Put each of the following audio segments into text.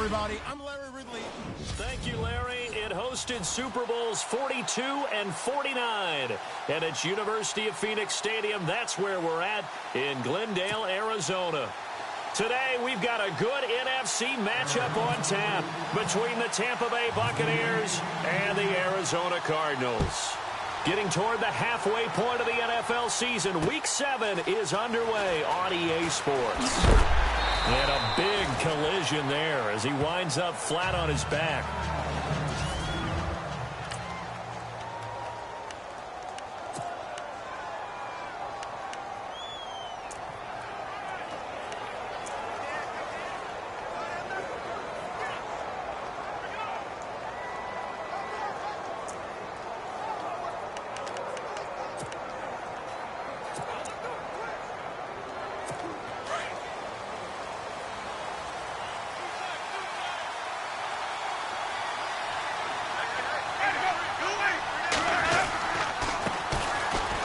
everybody. I'm Larry Ridley. Thank you, Larry. It hosted Super Bowls 42 and 49. And it's University of Phoenix Stadium. That's where we're at in Glendale, Arizona. Today, we've got a good NFC matchup on tap between the Tampa Bay Buccaneers and the Arizona Cardinals. Getting toward the halfway point of the NFL season, Week 7 is underway on EA Sports. And a big collision there as he winds up flat on his back.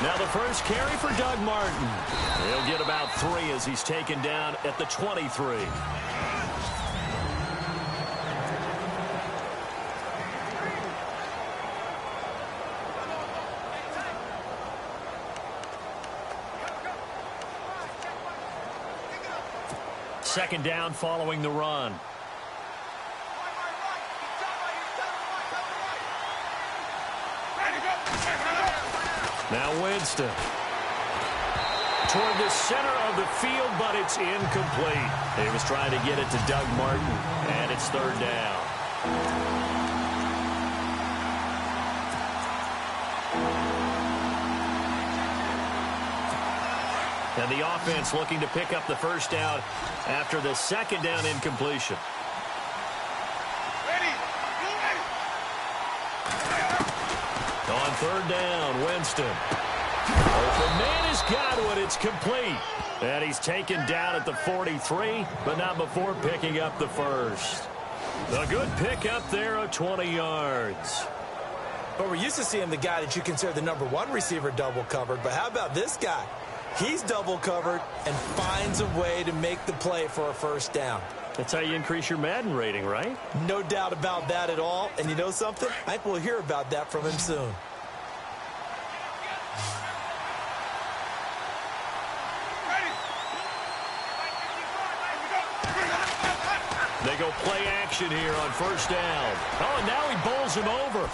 Now the first carry for Doug Martin. He'll get about 3 as he's taken down at the 23. Second down following the run. Now Winston. Toward the center of the field, but it's incomplete. He was trying to get it to Doug Martin, and it's third down. And the offense looking to pick up the first down after the second down incompletion. On third down, Winston. Open man has got one. It's complete. And he's taken down at the 43, but not before picking up the first. A good pickup there of 20 yards. Well, we're used to seeing the guy that you consider the #1 receiver double covered, but how about this guy? He's double covered and finds a way to make the play for a first down. That's how you increase your Madden rating, right? No doubt about that at all. And you know something? I think we'll hear about that from him soon. They go play action here on first down. Oh, and now he bowls him over.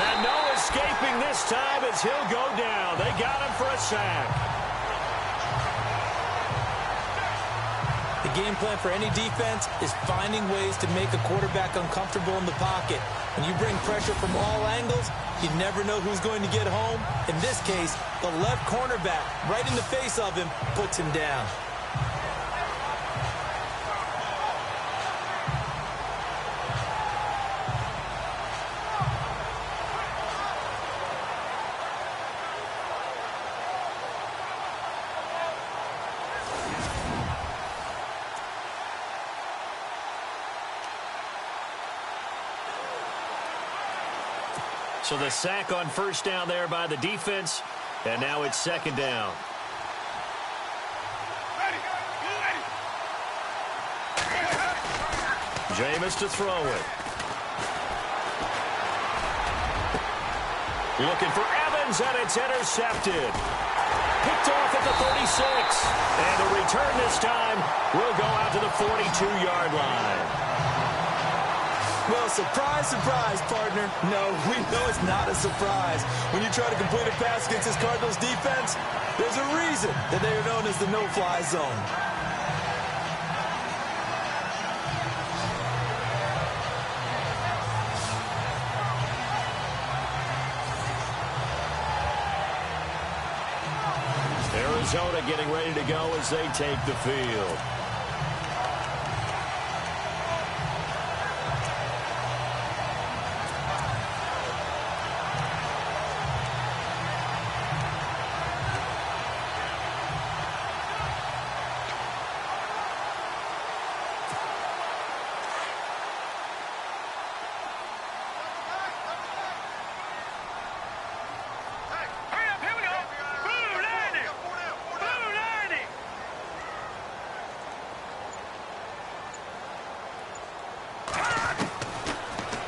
And no escaping this time as he'll go down. They got him for a sack. The game plan for any defense is finding ways to make a quarterback uncomfortable in the pocket. When you bring pressure from all angles, you never know who's going to get home. In this case, the left cornerback, right in the face of him, puts him down. So the sack on first down there by the defense, and now it's second down. Jameis to throw it. Looking for Evans, and it's intercepted. Picked off at the 36. And the return this time will go out to the 42-yard line. Well, surprise, surprise, partner. No, we know it's not a surprise. When you try to complete a pass against this Cardinals defense, there's a reason that they are known as the no-fly zone. Arizona getting ready to go as they take the field.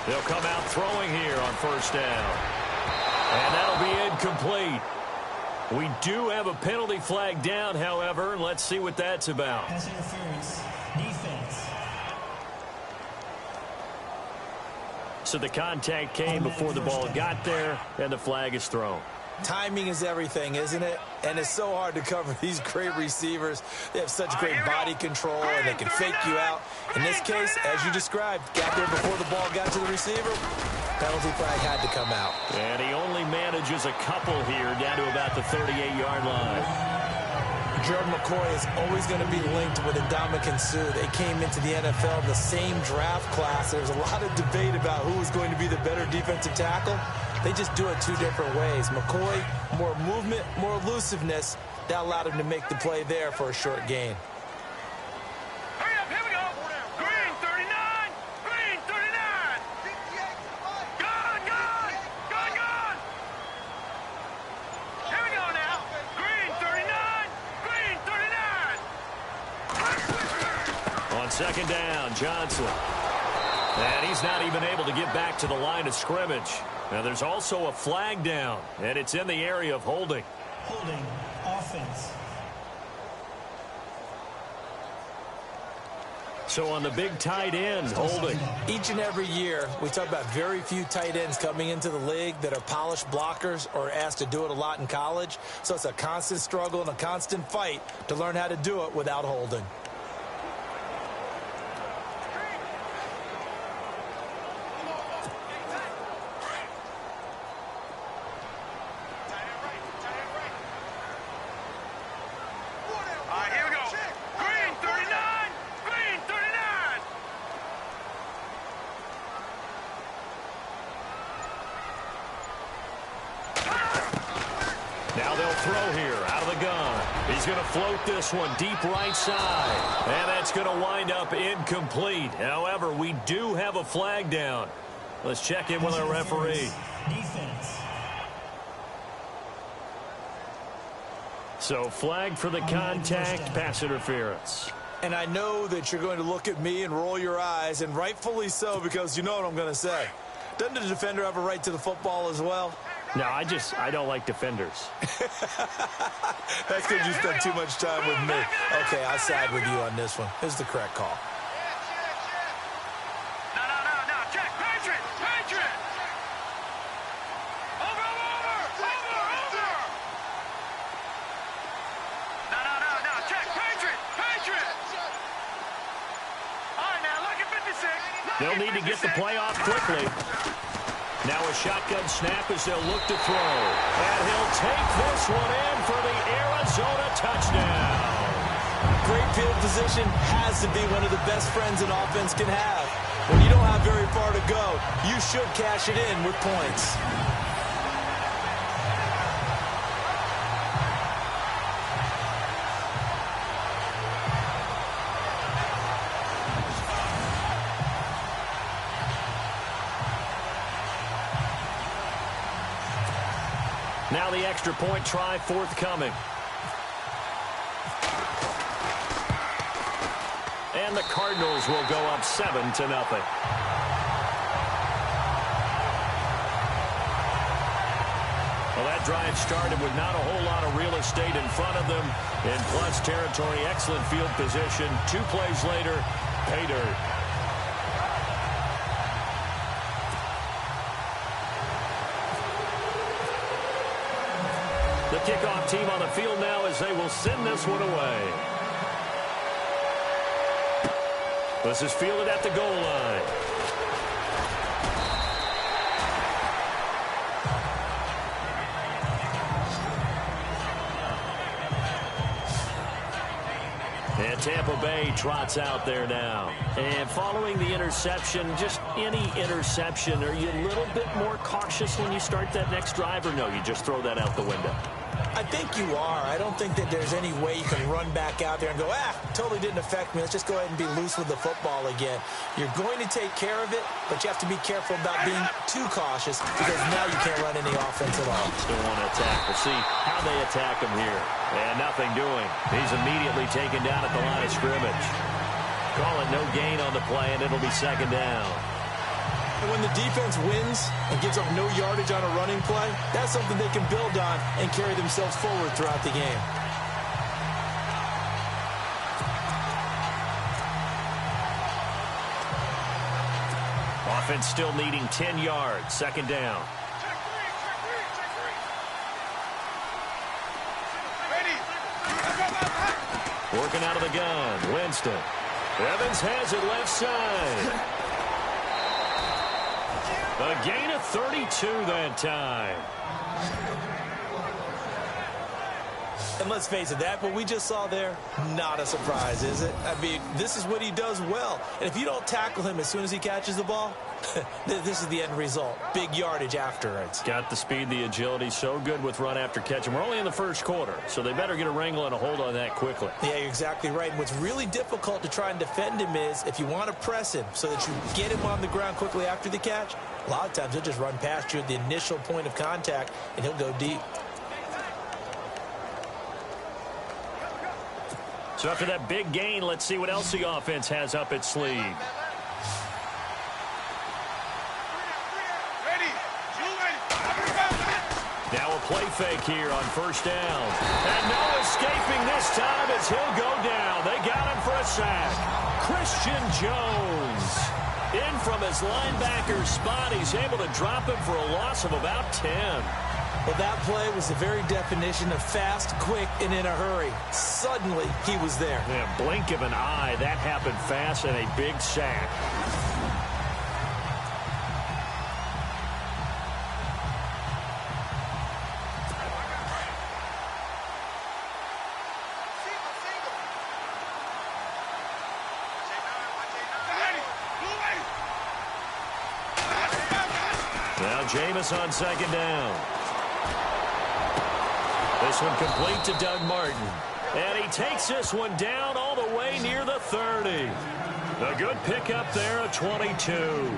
They'll come out throwing here on first down. And that'll be incomplete. We do have a penalty flag down, however. Let's see what that's about. Pass interference. Defense. So the contact came before the ball got there, and the flag is thrown. Timing is everything, isn't it? And it's so hard to cover these great receivers. They have such great body control, and they can fake you out. In this case, as you described, got there before the ball got to the receiver. Penalty flag had to come out. And he only manages a couple here down to about the 38-yard line. Jordan McCoy is always going to be linked with Ndamukong Suh. They came into the NFL in the same draft class. There's a lot of debate about who was going to be the better defensive tackle. They just do it two different ways. McCoy, more movement, more elusiveness. That allowed him to make the play there for a short gain. Hurry up, here we go. Green 39, green 39. Gone, gone, gone, gone. Here we go now. Green 39, green 39. On second down, Johnson. And he's not even able to get back to the line of scrimmage. Now there's also a flag down, and it's in the area of holding. Holding. Offense. So on the big tight end, holding. Each and every year, we talk about very few tight ends coming into the league that are polished blockers or asked to do it a lot in college. So it's a constant struggle and a constant fight to learn how to do it without holding. Now they'll throw here out of the gun. He's going to float this one deep right side. And that's going to wind up incomplete. However, we do have a flag down. Let's check in with our referee. Defense. So flag for the contact, pass interference. And I know that you're going to look at me and roll your eyes, and rightfully so, because you know what I'm going to say. Doesn't the defender have a right to the football as well? No, I don't like defenders. That's because you spent too much time with me. Okay, I'll side with you on this one. This is the correct call. No, Jack, Patriot. Over. No, Jack, Patriot. All right, now, look at 56. They'll need to get the play off quickly. Now a shotgun snap as they'll look to throw. And he'll take this one in for the Arizona touchdown. Great field position has to be one of the best friends an offense can have. When you don't have very far to go, you should cash it in with points. Now the extra point try forthcoming. And the Cardinals will go up 7-0. Well, that drive started with not a whole lot of real estate in front of them. In plus territory, excellent field position. 2 plays later, pay dirt. The kickoff team on the field now as they will send this one away. This is fielded at the goal line. And Tampa Bay trots out there now. And following the interception, just any interception, are you a little bit more cautious when you start that next drive, or no, you just throw that out the window? I think you are. I don't think that there's any way you can run back out there and go, totally didn't affect me. Let's just go ahead and be loose with the football again. You're going to take care of it, but you have to be careful about being too cautious because now you can't run any offense at all. Still want to attack. We'll see how they attack him here. And nothing doing. He's immediately taken down at the line of scrimmage. Call it no gain on the play, and it'll be second down. And when the defense wins and gives up no yardage on a running play, that's something they can build on and carry themselves forward throughout the game. Offense still needing 10 yards. Second down. Working out of the gun. Winston. Evans has it left side. A gain of 32 that time. And let's face it, that what we just saw there, not a surprise, is it? I mean, this is what he does well. And if you don't tackle him as soon as he catches the ball, this is the end result. Big yardage afterwards. Got the speed, the agility, so good with run after catch. And we're only in the first quarter, so they better get a wrangle and a hold on that quickly. Yeah, you're exactly right. And what's really difficult to try and defend him is if you want to press him so that you get him on the ground quickly after the catch, a lot of times he'll just run past you at the initial point of contact, and he'll go deep. So after that big gain, let's see what else the offense has up its sleeve. Now a play fake here on first down. And no escaping this time as he'll go down. They got him for a sack. Christian Jones. In from his linebacker spot. He's able to drop him for a loss of about 10. Well, that play was the very definition of fast, quick, and in a hurry. Suddenly, he was there. Yeah, blink of an eye. That happened fast and a big sack. Now Jameis on second down. This one complete to Doug Martin. And he takes this one down all the way near the 30. A good pickup there at 22.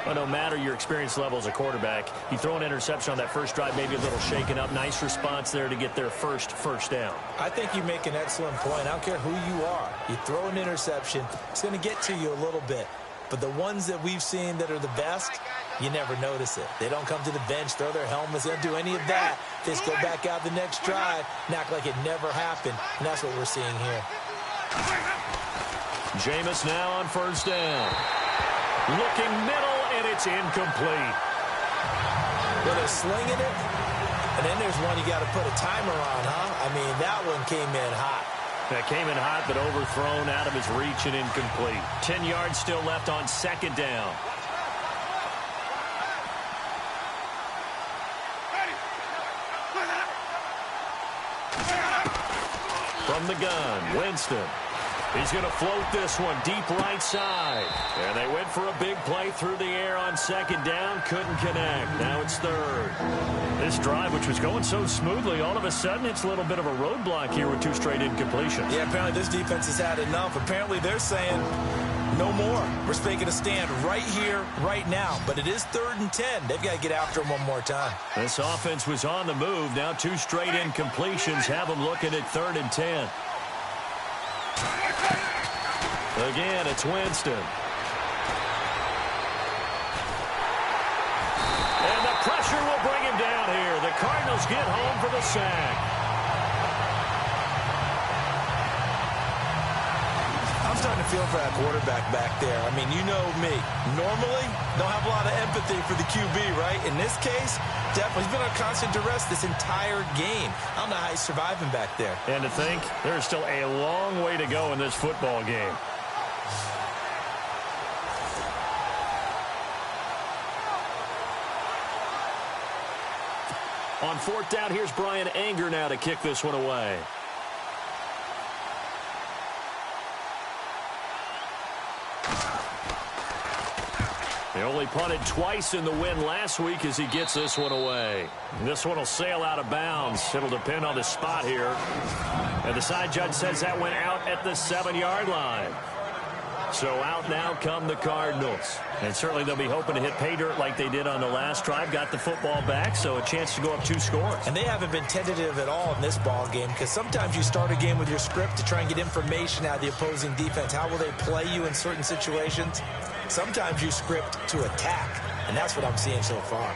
Well, no matter your experience level as a quarterback, you throw an interception on that first drive, maybe a little shaken up. Nice response there to get their first down. I think you make an excellent point. I don't care who you are. You throw an interception, it's going to get to you a little bit. But the ones that we've seen that are the best, you never notice it. They don't come to the bench, throw their helmets, they don't do any of that. They just go back out the next drive and act like it never happened. And that's what we're seeing here. Jameis now on first down. Looking middle, and it's incomplete. Well, they're slinging it, and then there's one you got to put a timer on, huh? I mean, that one came in hot. That came in hot, but overthrown, out of his reach and incomplete. 10 yards still left on second down. From the gun, Winston. He's going to float this one deep right side. And they went for a big play through the air on second down. Couldn't connect. Now it's third. This drive, which was going so smoothly, all of a sudden it's a little bit of a roadblock here with two straight incompletions. Yeah, apparently this defense has had enough. Apparently they're saying no more. We're making a stand right here, right now. But it is 3rd and 10. They've got to get after him one more time. This offense was on the move. Now two straight incompletions have them looking at 3rd and 10. Again, it's Winston. And the pressure will bring him down here. The Cardinals get home for the sack. I'm starting to feel for that quarterback back there. I mean, you know me. Normally, don't have a lot of empathy for the QB, right? In this case, definitely. He's been on constant duress this entire game. I don't know how he's surviving back there. And to think, there's still a long way to go in this football game. On 4th down, here's Brian Anger now to kick this one away. They only punted twice in the win last week as he gets this one away. This one will sail out of bounds. It'll depend on the spot here. And the side judge says that went out at the 7-yard line. So out now come the Cardinals. And certainly they'll be hoping to hit pay dirt like they did on the last drive. Got the football back, so a chance to go up 2 scores. And they haven't been tentative at all in this ball game, because sometimes you start a game with your script to try and get information out of the opposing defense. How will they play you in certain situations? Sometimes you script to attack. and that's what I'm seeing so far.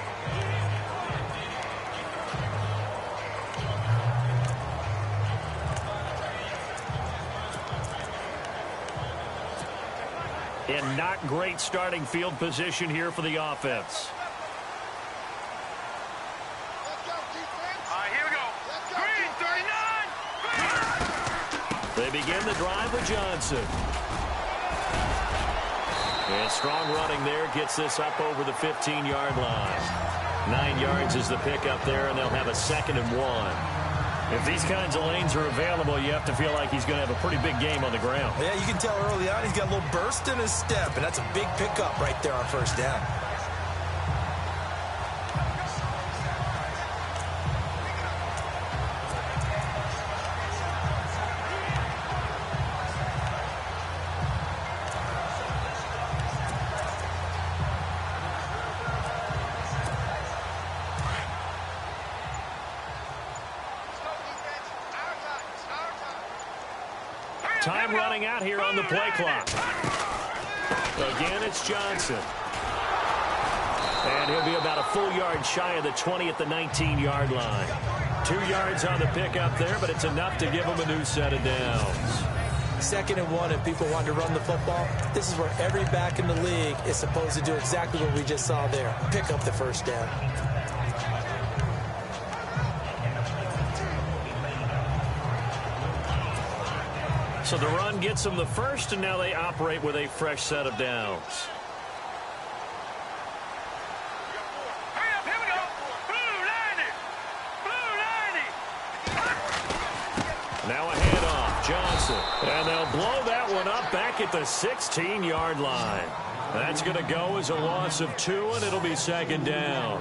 In not great starting field position here for the offense. Here we go. Green, 39. They begin the drive with Johnson. And strong running there gets this up over the 15-yard line. 9 yards is the pickup there, and they'll have a 2nd and 1. If these kinds of lanes are available, you have to feel like he's going to have a pretty big game on the ground. Yeah, you can tell early on he's got a little burst in his step, and that's a big pickup right there on 1st down. Time running out here on the play clock. Again, it's Johnson. And he'll be about a full yard shy of the 20 at the 19-yard line. 2 yards on the pickup there, but it's enough to give him a new set of downs. 2nd and 1, and people want to run the football. This is where every back in the league is supposed to do exactly what we just saw there. Pick up the 1st down. So the run gets them the first, and now they operate with a fresh set of downs. Hurry up, here we go. Blue 90. Now a handoff, Johnson. And they'll blow that one up back at the 16-yard line. That's going to go as a loss of 2, and it'll be 2nd down.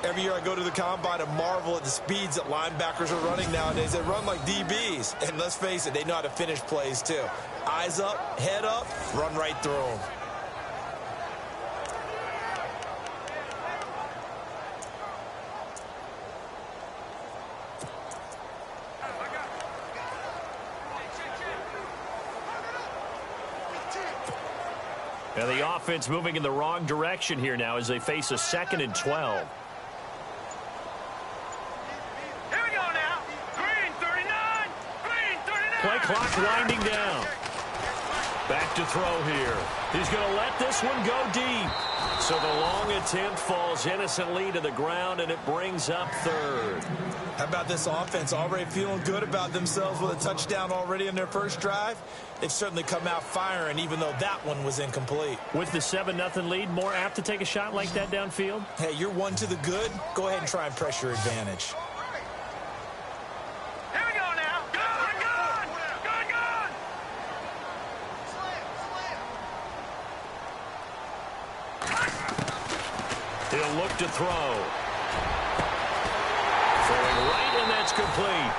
Every year I go to the combine and marvel at the speeds that linebackers are running nowadays. They run like DBs. And let's face it, they know how to finish plays too. Eyes up, head up, run right through them. And the offense moving in the wrong direction here now as they face a 2nd and 12. Play clock winding down. Back to throw here. He's going to let this one go deep. So the long attempt falls innocently to the ground, and it brings up 3rd. How about this offense already feeling good about themselves with a touchdown already in their first drive? They've certainly come out firing, even though that one was incomplete. With the 7-0 lead, more apt to take a shot like that downfield? Hey, you're 1 to the good. Go ahead and try and press your advantage. He'll look to throw. Throwing right, and that's complete.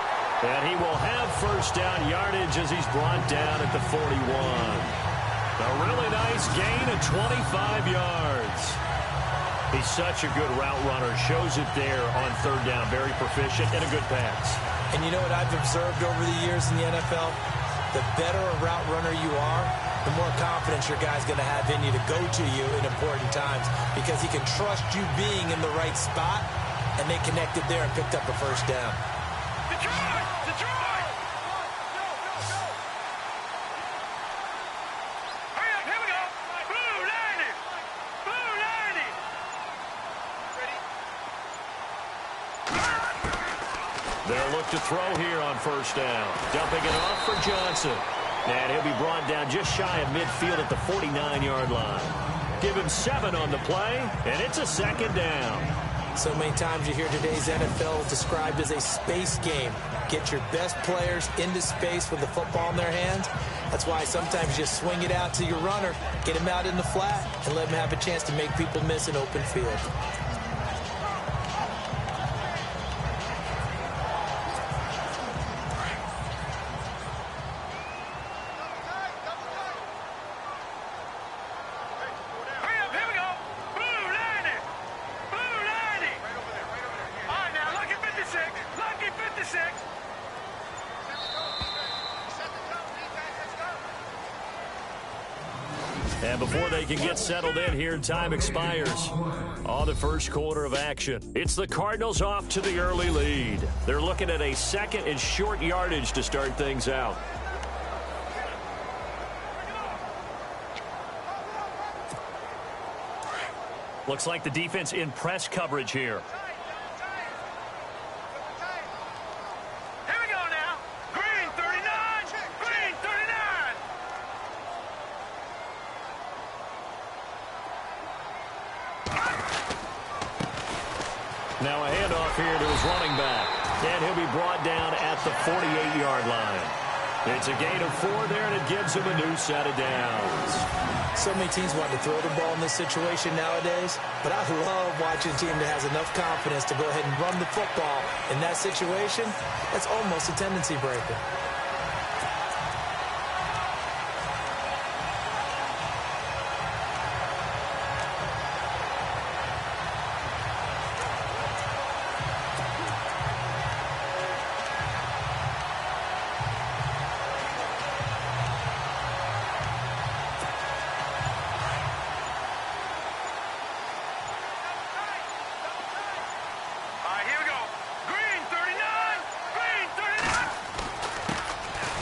And he will have 1st down yardage as he's brought down at the 41. A really nice gain of 25 yards. He's such a good route runner. Shows it there on 3rd down. Very proficient and a good pass. And you know what I've observed over the years in the NFL? The better a route runner you are, the more confidence your guy's going to have in you to go to you in important times because he can trust you being in the right spot, and they connected there and picked up a 1st down. Detroit! Detroit! Hurry up, here we go. Blue 90. Blue 90. Ready? They'll look to throw here on 1st down. Dumping it off for Johnson. And he'll be brought down just shy of midfield at the 49-yard line. Give him 7 on the play, and it's a 2nd down. So many times you hear today's NFL described as a space game. Get your best players into space with the football in their hands. That's why sometimes you just swing it out to your runner, get him out in the flat, and let him have a chance to make people miss an open field. And before they can get settled in here, time expires on the first quarter of action. It's the Cardinals off to the early lead. They're looking at a second and short yardage to start things out. Looks like the defense in press coverage here. Here we go now. Green 39. Green 39. Now a handoff here to his running back. And he'll be brought down at the 48-yard line. It's a gain of 4 there, and it gives him a new set of downs. So many teams want to throw the ball in this situation nowadays, but I love watching a team that has enough confidence to go ahead and run the football in that situation. That's almost a tendency breaker.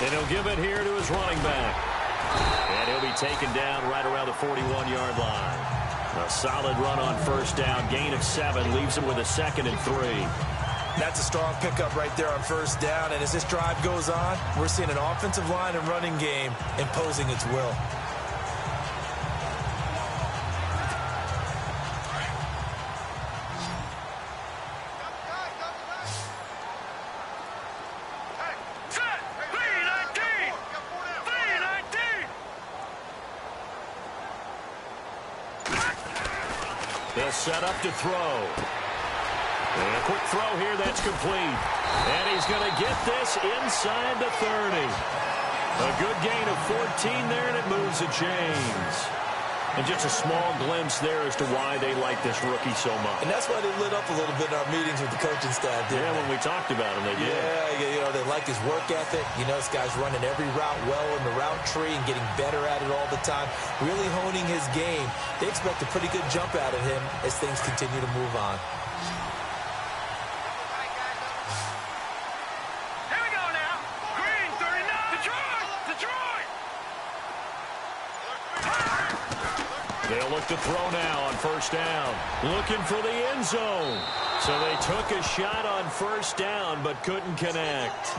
And he'll give it here to his running back. And he'll be taken down right around the 41-yard line. A solid run on first down. Gain of 7 leaves him with a 2nd and 3. That's a strong pickup right there on first down. And as this drive goes on, we're seeing an offensive line and running game imposing its will. They'll set up to throw. And a quick throw here that's complete. And he's going to get this inside the 30. A good gain of 14 there, and it moves the chains. And just a small glimpse there as to why they like this rookie so much. And that's why they lit up a little bit in our meetings with the coaching staff. Yeah, when we talked about him, they did. Yeah, they like his work ethic. You know, this guy's running every route well in the route tree and getting better at it all the time, really honing his game. They expect a pretty good jump out of him as things continue to move on. Here we go now. Green 39. Detroit. They'll look to throw now on first down. Looking for the end zone. So they took a shot on first down but couldn't connect.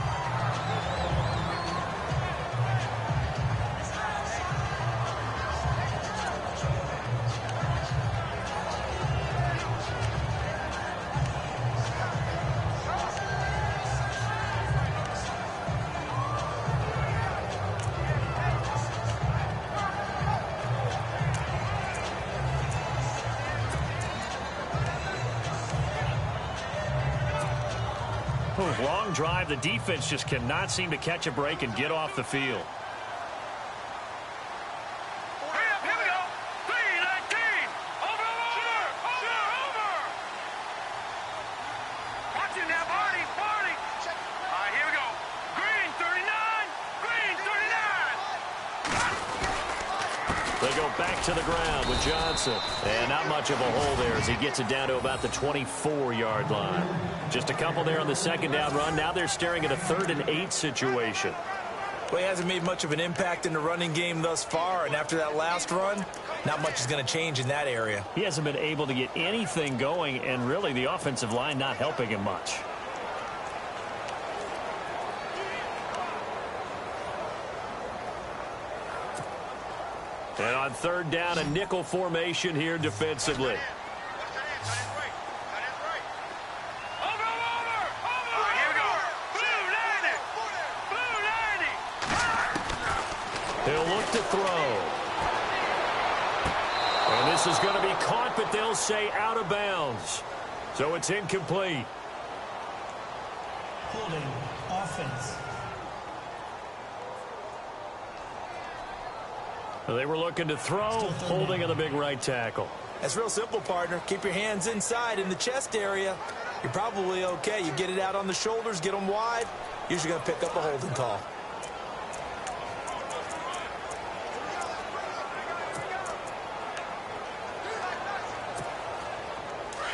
Long drive. The defense just cannot seem to catch a break and get off the field. Here we go. 3-19. Over. Watch it now, Barney. All right, here we go. Green 39. Green 39. They go back to the ground with Johnson. And not much of a hole there as he gets it down to about the 24-yard line. Just a couple there on the second down run. Now they're staring at a 3rd and 8 situation. Well, he hasn't made much of an impact in the running game thus far, and after that last run, not much is going to change in that area. He hasn't been able to get anything going, and really the offensive line not helping him much. And on 3rd down, a nickel formation here defensively. He'll look to throw. And this is going to be caught, but they'll say out of bounds. So it's incomplete. Holding offense. They were looking to throw, holding on the big right tackle. That's real simple, partner. Keep your hands inside in the chest area. You're probably okay. You get it out on the shoulders, get them wide. Usually going to pick up a holding call.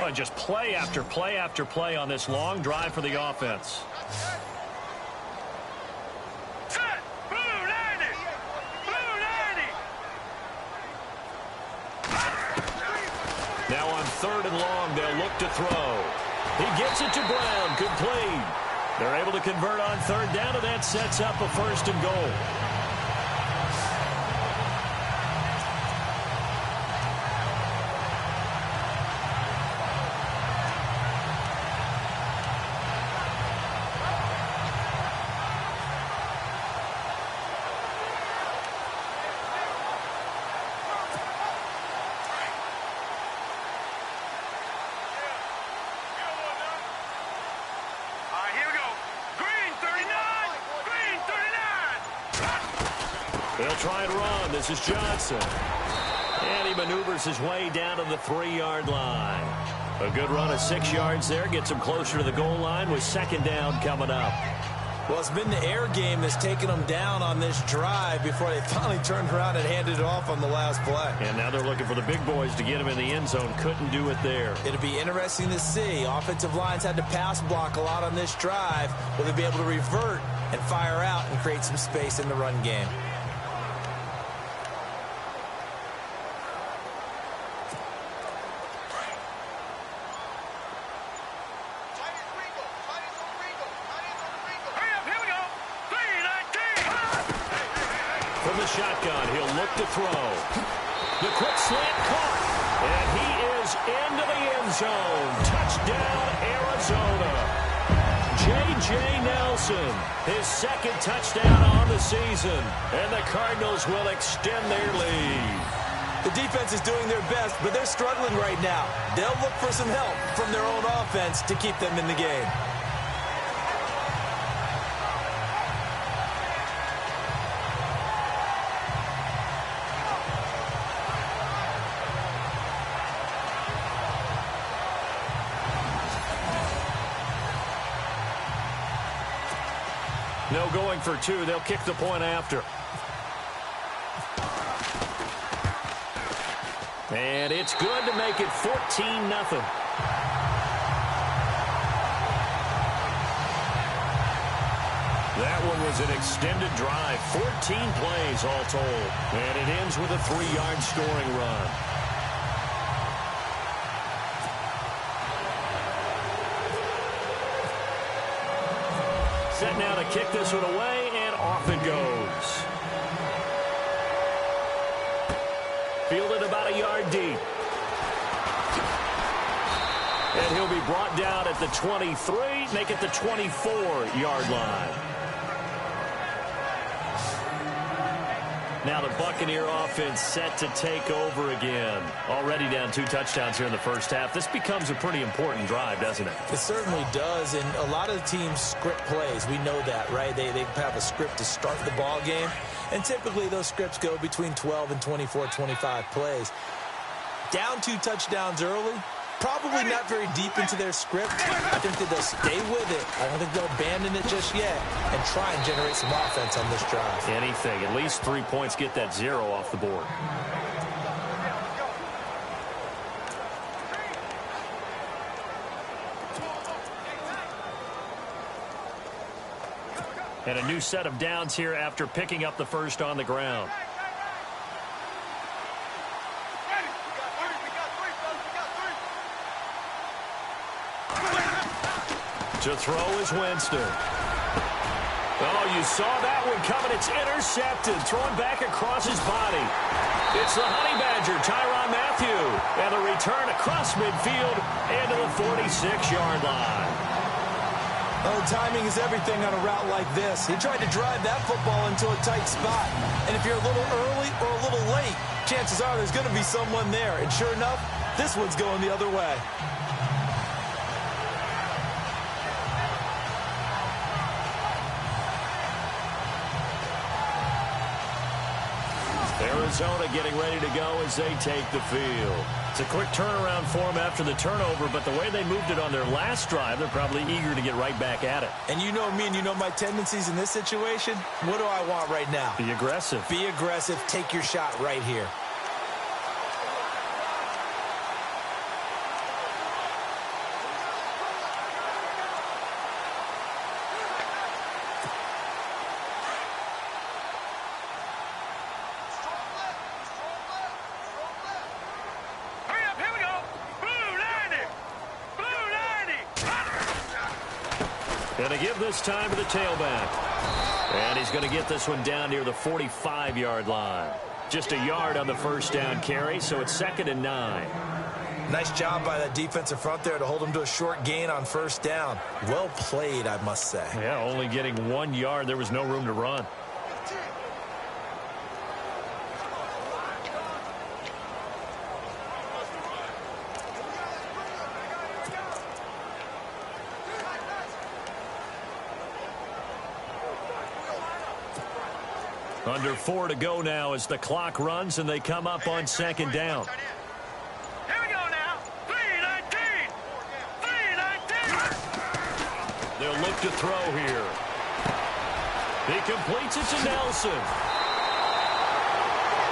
Oh, just play after play after play on this long drive for the offense. Set. Blue 90. Blue 90. Now on 3rd and long, they'll look to throw. He gets it to Brown. Complete. They're able to convert on 3rd down, and that sets up a 1st and goal. They'll try and run. This is Johnson. And he maneuvers his way down to the 3-yard line. A good run of 6 yards there. Gets him closer to the goal line with 2nd down coming up. Well, it's been the air game that's taken them down on this drive before they finally turned around and handed it off on the last play. And now they're looking for the big boys to get him in the end zone. Couldn't do it there. It'll be interesting to see. Offensive lines had to pass block a lot on this drive. Will they be able to revert and fire out and create some space in the run game? Shotgun. He'll look to throw. The quick slant caught. And he is into the end zone. Touchdown, Arizona. J.J. Nelson, his 2nd touchdown on the season. And the Cardinals will extend their lead. The defense is doing their best, but they're struggling right now. They'll look for some help from their own offense to keep them in the game. No going for 2. They'll kick the point after. And it's good to make it 14-0. That one was an extended drive. 14 plays all told. And it ends with a 3-yard scoring run. Set now to kick this one away, and off it goes. Fielded about a yard deep. And he'll be brought down at the 23, make it the 24-yard line. Now the Buccaneer offense set to take over again. Already down 2 touchdowns here in the first half. This becomes a pretty important drive, doesn't it? It certainly does, and a lot of the teams script plays. We know that, right? They have a script to start the ball game, and typically those scripts go between 12 and 24, 25 plays. Down 2 touchdowns early, probably not very deep into their script. I think that they'll stay with it. I don't think they'll abandon it just yet and try and generate some offense on this drive. Anything. At least 3 points. Get that 0 off the board. And a new set of downs here after picking up the first on the ground. To throw is Winston. Oh, you saw that one coming. It's intercepted. Thrown back across his body. It's the Honey Badger, Tyrann Mathieu. And a return across midfield into the 46-yard line. Oh, timing is everything on a route like this. He tried to drive that football into a tight spot. And if you're a little early or a little late, chances are there's going to be someone there. And sure enough, this one's going the other way. Arizona getting ready to go as they take the field. It's a quick turnaround for them after the turnover, but the way they moved it on their last drive, they're probably eager to get right back at it. And you know me and you know my tendencies in this situation. What do I want right now? Be aggressive. Be aggressive. Take your shot right here. Going to give this time to the tailback. And he's going to get this one down near the 45-yard line. Just a yard on the first down carry, so it's 2nd and 9. Nice job by that defensive front there to hold him to a short gain on first down. Well played, I must say. Yeah, only getting 1 yard. There was no room to run. Under 4 to go now as the clock runs and they come up on 2nd down. Here we go now. 3-19. 3-19. They'll look to throw here. He completes it to Nelson.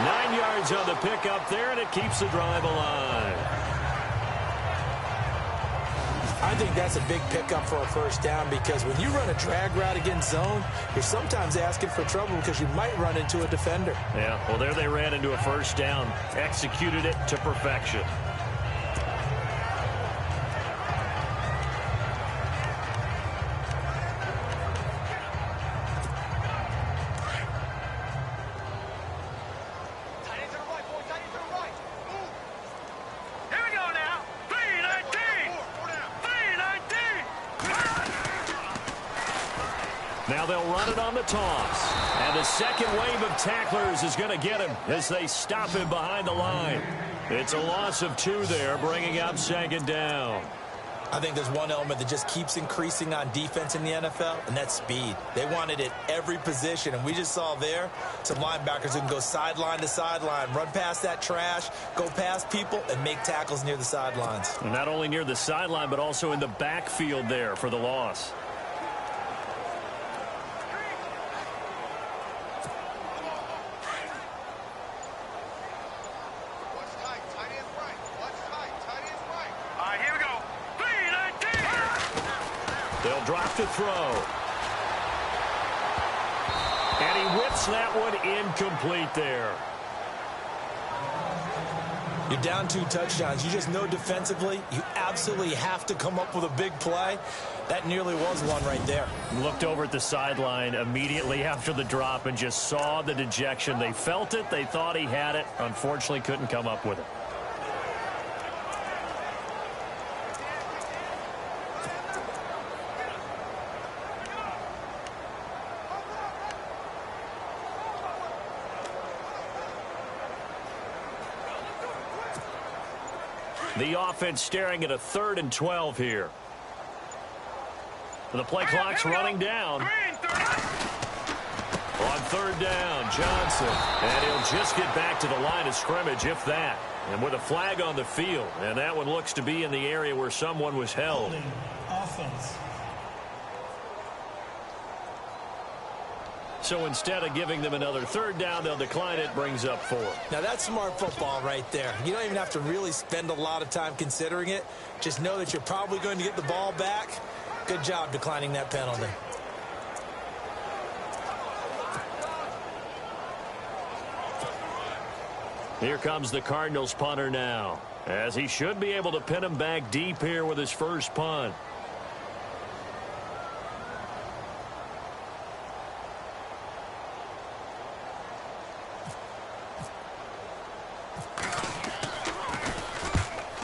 9 yards on the pickup there, and it keeps the drive alive. I think that's a big pickup for a first down because when you run a drag route against zone, you're sometimes asking for trouble because you might run into a defender. Yeah, well, there they ran into a first down. Executed it to perfection. Now they'll run it on the toss. And the second wave of tacklers is going to get him as they stop him behind the line. It's a loss of 2 there, bringing up 2nd down. I think there's one element that just keeps increasing on defense in the NFL, and that's speed. They want it at every position, and we just saw there some linebackers who can go sideline to sideline, run past that trash, go past people, and make tackles near the sidelines. And not only near the sideline, but also in the backfield there for the loss. They'll drop to throw. And he whips that one incomplete there. You're down 2 touchdowns. You just know defensively you absolutely have to come up with a big play. That nearly was one right there. Looked over at the sideline immediately after the drop and just saw the dejection. They felt it. They thought he had it. Unfortunately, couldn't come up with it. The offense staring at a 3rd and 12 here. The play clock's running down. On 3rd down, Johnson. And he'll just get back to the line of scrimmage, if that. And with a flag on the field. And that one looks to be in the area where someone was held. Offense. So instead of giving them another 3rd down, they'll decline it, brings up 4. Now that's smart football right there. You don't even have to really spend a lot of time considering it. Just know that you're probably going to get the ball back. Good job declining that penalty. Here comes the Cardinals punter now, as he should be able to pin him back deep here with his first punt.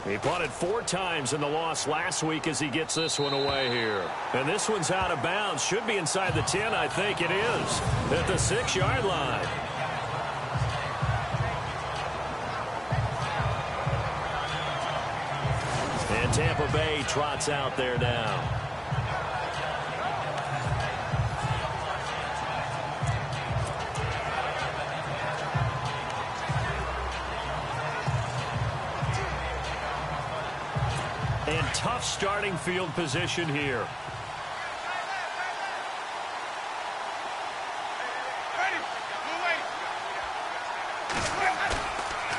He punted 4 times in the loss last week as he gets this one away here. And this one's out of bounds. Should be inside the 10, I think it is. At the 6-yard line. And Tampa Bay trots out there now. And tough starting field position here.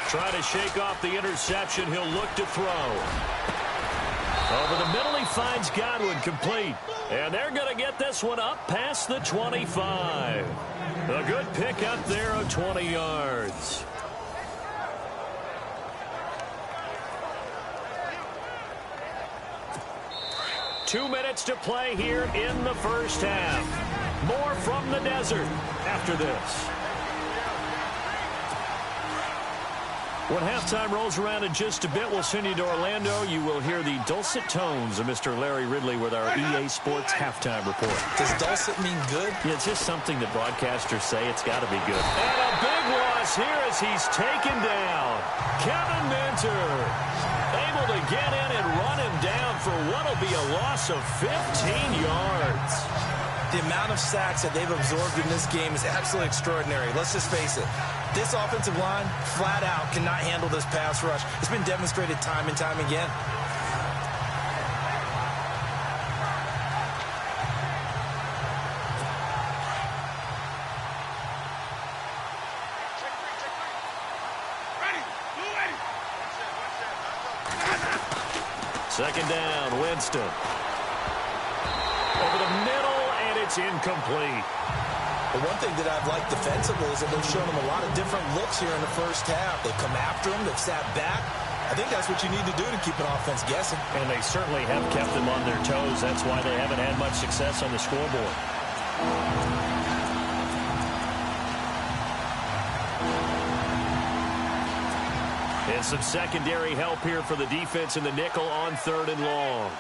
Trying to shake off the interception. He'll look to throw. Over the middle, he finds Godwin, complete. And they're going to get this one up past the 25. A good pickup there of 20 yards. 2 minutes to play here in the first half. More from the desert after this. When halftime rolls around in just a bit, we'll send you to Orlando. You will hear the dulcet tones of Mr. Larry Ridley with our EA Sports halftime report. Does dulcet mean good? Yeah, it's just something that broadcasters say. It's got to be good. And a big loss here as he's taken down. Kevin Minter able to get in and run him down for what will be a loss of 15 yards. The amount of sacks that they've absorbed in this game is absolutely extraordinary. Let's just face it. This offensive line, flat out, cannot handle this pass rush. It's been demonstrated time and time again. Second down, Winston. Over the middle, and it's incomplete. The one thing that I've liked defensively is that they've shown him a lot of different looks here in the first half. They've come after him. They've sat back. I think that's what you need to do to keep an offense guessing. And they certainly have kept them on their toes. That's why they haven't had much success on the scoreboard. And some secondary help here for the defense in the nickel on 3rd and long.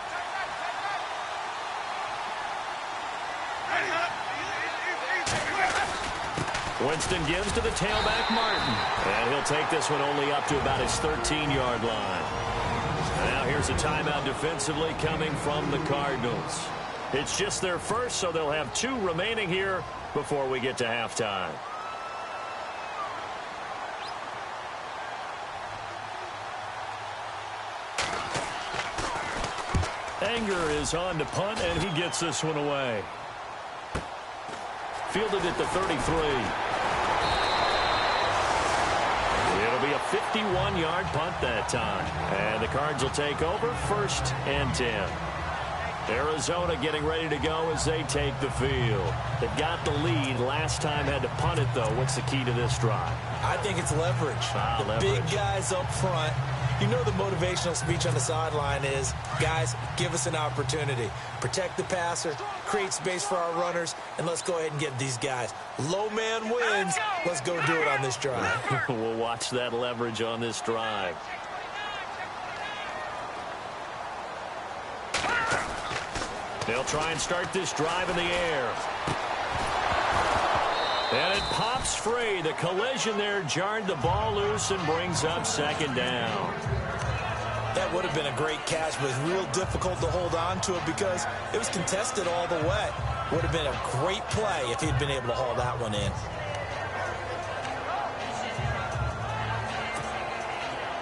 Winston gives to the tailback, Martin. And he'll take this one only up to about his 13-yard line. Now here's a timeout defensively coming from the Cardinals. It's just their first, so they'll have 2 remaining here before we get to halftime. Anger is on to punt, and he gets this one away. Fielded at the 33. It'll be a 51-yard punt that time. And the Cards will take over 1st and 10. Arizona getting ready to go as they take the field. They got the lead. Last time had to punt it, though. What's the key to this drive? I think it's leverage. Big guys up front. You know the motivational speech on the sideline is, guys, give us an opportunity. Protect the passer, create space for our runners, and let's go ahead and get these guys. Low man wins. Let's go do it on this drive. We'll watch that leverage on this drive. They'll try and start this drive in the air. And it pops free. The collision there jarred the ball loose and brings up 2nd down. That would have been a great catch, but it's real difficult to hold on to it because it was contested all the way. Would have been a great play if he'd been able to haul that one in.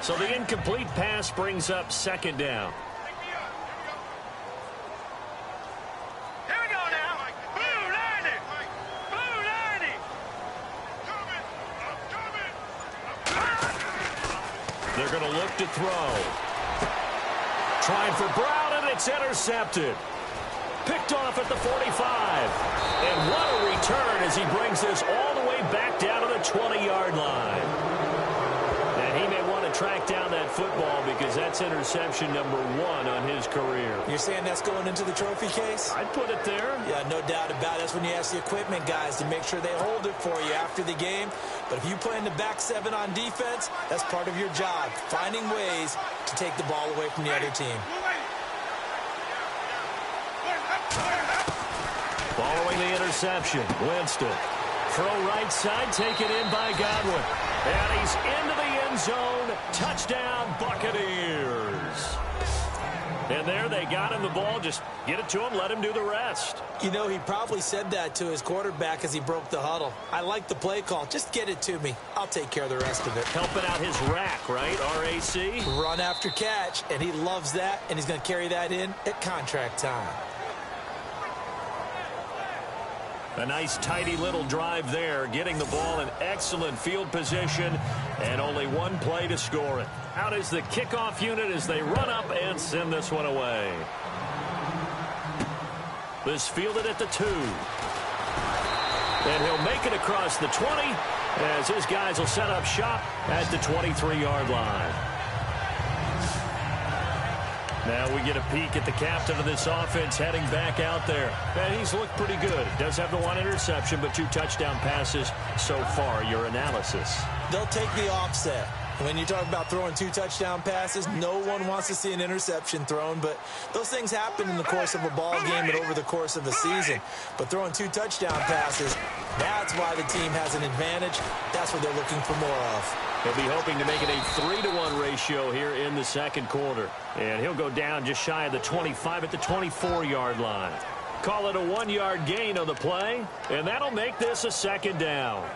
So the incomplete pass brings up 2nd down. They're going to look to throw. Trying for Brown, and it's intercepted. Picked off at the 45. And what a return as he brings this all the way back down to the 20-yard line. And he may want to track down that football because that's interception number 1 on his career. You're saying that's going into the trophy case? I'd put it there. Yeah, no doubt about it. That's when you ask the equipment guys to make sure they hold it for you after the game. But if you play in the back 7 on defense, that's part of your job, finding ways to take the ball away from the other team. Following the interception, Winston. Throw right side, taken in by Godwin. And he's into the end zone. Touchdown, Buccaneers. And there they got him the ball. Just get it to him, let him do the rest. You know, he probably said that to his quarterback as he broke the huddle. I like the play call. Just get it to me. I'll take care of the rest of it. Helping out his rack, right? RAC. Run after catch, and he loves that, and he's going to carry that in at contract time. A nice, tidy little drive there, getting the ball in excellent field position, and only 1 play to score it. Out is the kickoff unit as they run up and send this one away. This fielded at the 2. And he'll make it across the 20 as his guys will set up shop at the 23-yard line. Now we get a peek at the captain of this offense heading back out there. And he's looked pretty good. Does have the one interception, but 2 touchdown passes so far. Your analysis? They'll take the offset. When you talk about throwing 2 touchdown passes, no one wants to see an interception thrown, but those things happen in the course of a ball game and over the course of a season. But throwing 2 touchdown passes, that's why the team has an advantage. That's what they're looking for more of. He'll be hoping to make it a 3-to-1 ratio here in the second quarter. And he'll go down just shy of the 25 at the 24-yard line. Call it a 1-yard gain on the play, and that'll make this a second down.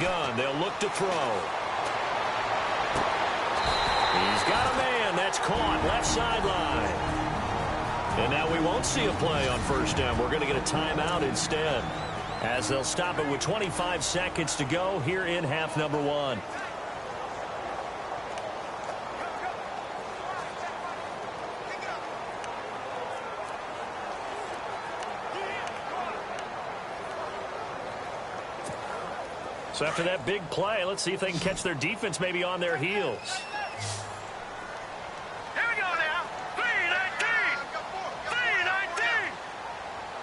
Gun. They'll look to throw. He's got a man. That's caught. Left sideline. And now we won't see a play on first down. We're going to get a timeout instead, as they'll stop it with 25 seconds to go here in half number 1. So after that big play, let's see if they can catch their defense maybe on their heels. Here we go now. 3-19.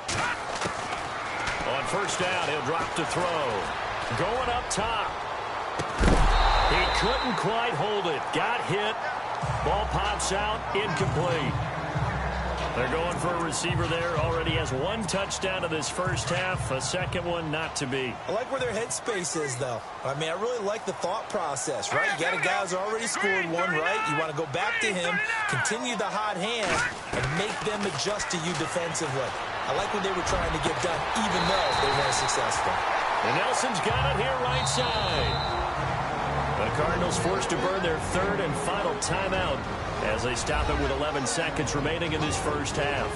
3-19. On first down, he'll drop to throw. Going up top. He couldn't quite hold it. Got hit. Ball pops out. Incomplete. They're going for a receiver there. Already has 1 touchdown of this first half. A second one not to be. I like where their headspace is, though. I mean, I really like the thought process, right? You got a guy who's already scored 1, right? You want to go back to him, continue the hot hand, and make them adjust to you defensively. I like what they were trying to get done, even though they weren't successful. And Nelson's got it here right side. The Cardinals forced to burn their 3rd and final timeout as they stop it with 11 seconds remaining in this first half.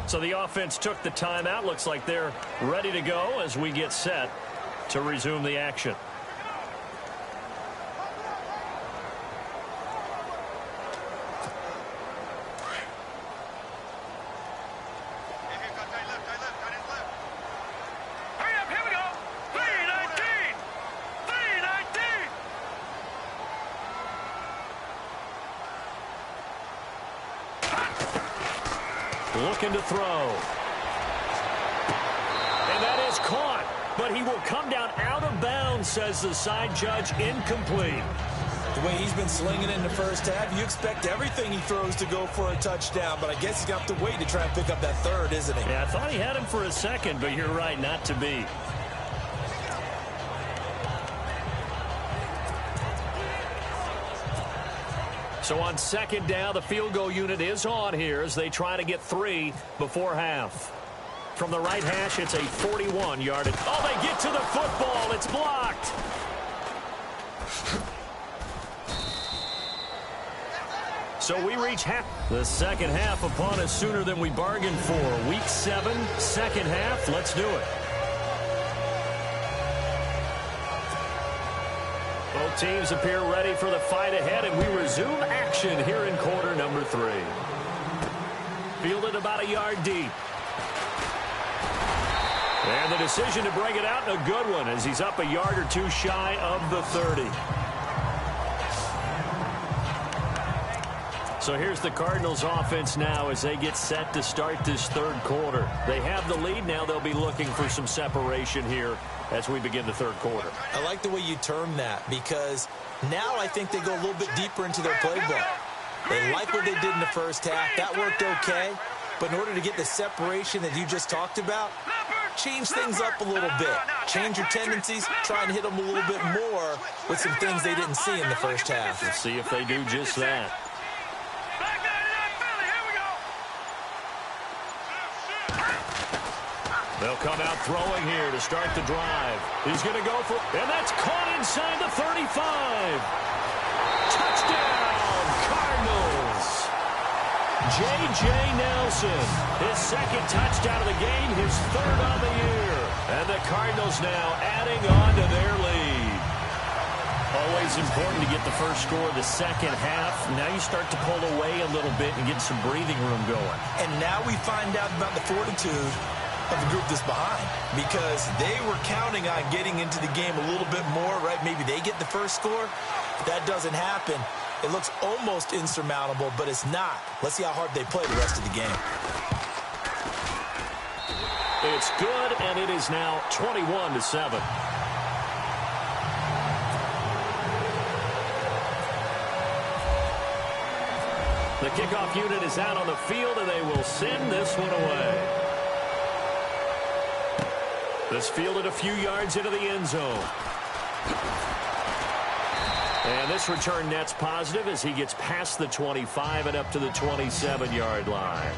So the offense took the timeout. Looks like they're ready to go as we get set to resume the action. Looking to throw. And that is caught. But he will come down out of bounds, says the side judge. Incomplete. The way he's been slinging in the first half, you expect everything he throws to go for a touchdown. But I guess he's got to wait to try and pick up that 3rd, isn't he? Yeah, I thought he had him for a second, but you're right, not to be. So on second down, the field goal unit is on here as they try to get 3 before half. From the right hash, it's a 41-yard. Oh, they get to the football. It's blocked. So we reach half. The second half upon us sooner than we bargained for. Week 7, second half. Let's do it. Both teams appear ready for the fight ahead, and we resume action here in quarter number 3. Fielded about a yard deep. And the decision to bring it out, a good one, as he's up a yard or 2 shy of the 30. So here's the Cardinals offense now as they get set to start this third quarter. They have the lead now. They'll be looking for some separation here as we begin the third quarter. I like the way you term that, because now I think they go a little bit deeper into their playbook. They like what they did in the first half. That worked okay. But in order to get the separation that you just talked about, change things up a little bit. Change your tendencies, try and hit them a little bit more with some things they didn't see in the first half. We'll see if they do just that. They'll come out throwing here to start the drive. He's going to go for, and that's caught inside the 35. Touchdown, Cardinals. J.J. Nelson, his second touchdown of the game, his third on the year. And the Cardinals now adding on to their lead. Always important to get the first score of the second half. Now you start to pull away a little bit and get some breathing room going. And now we find out about the fortitude of the group that's behind, because they were counting on getting into the game a little bit more, right? Maybe they get the first score. That doesn't happen. It looks almost insurmountable, but it's not. Let's see how hard they play the rest of the game. It's good, and it is now 21-7. The kickoff unit is out on the field, and they will send this one away. This fielded a few yards into the end zone. And this return net's positive as he gets past the 25 and up to the 27-yard line.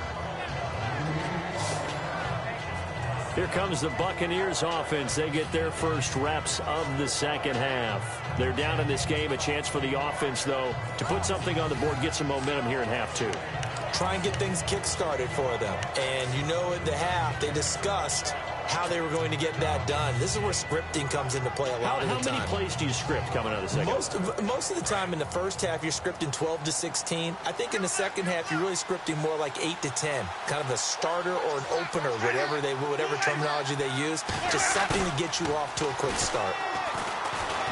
Here comes the Buccaneers offense. They get their first reps of the second half. They're down in this game. A chance for the offense, though, to put something on the board, get some momentum here in half two. Try and get things kick-started for them. And you know at the half, they discussed how they were going to get that done. This is where scripting comes into play a lot of the time. How many plays do you script coming out of the second half? Most of the time in the first half, you're scripting 12 to 16. I think in the second half, you're really scripting more like 8 to 10. Kind of a starter or an opener, whatever terminology they use. Just something to get you off to a quick start.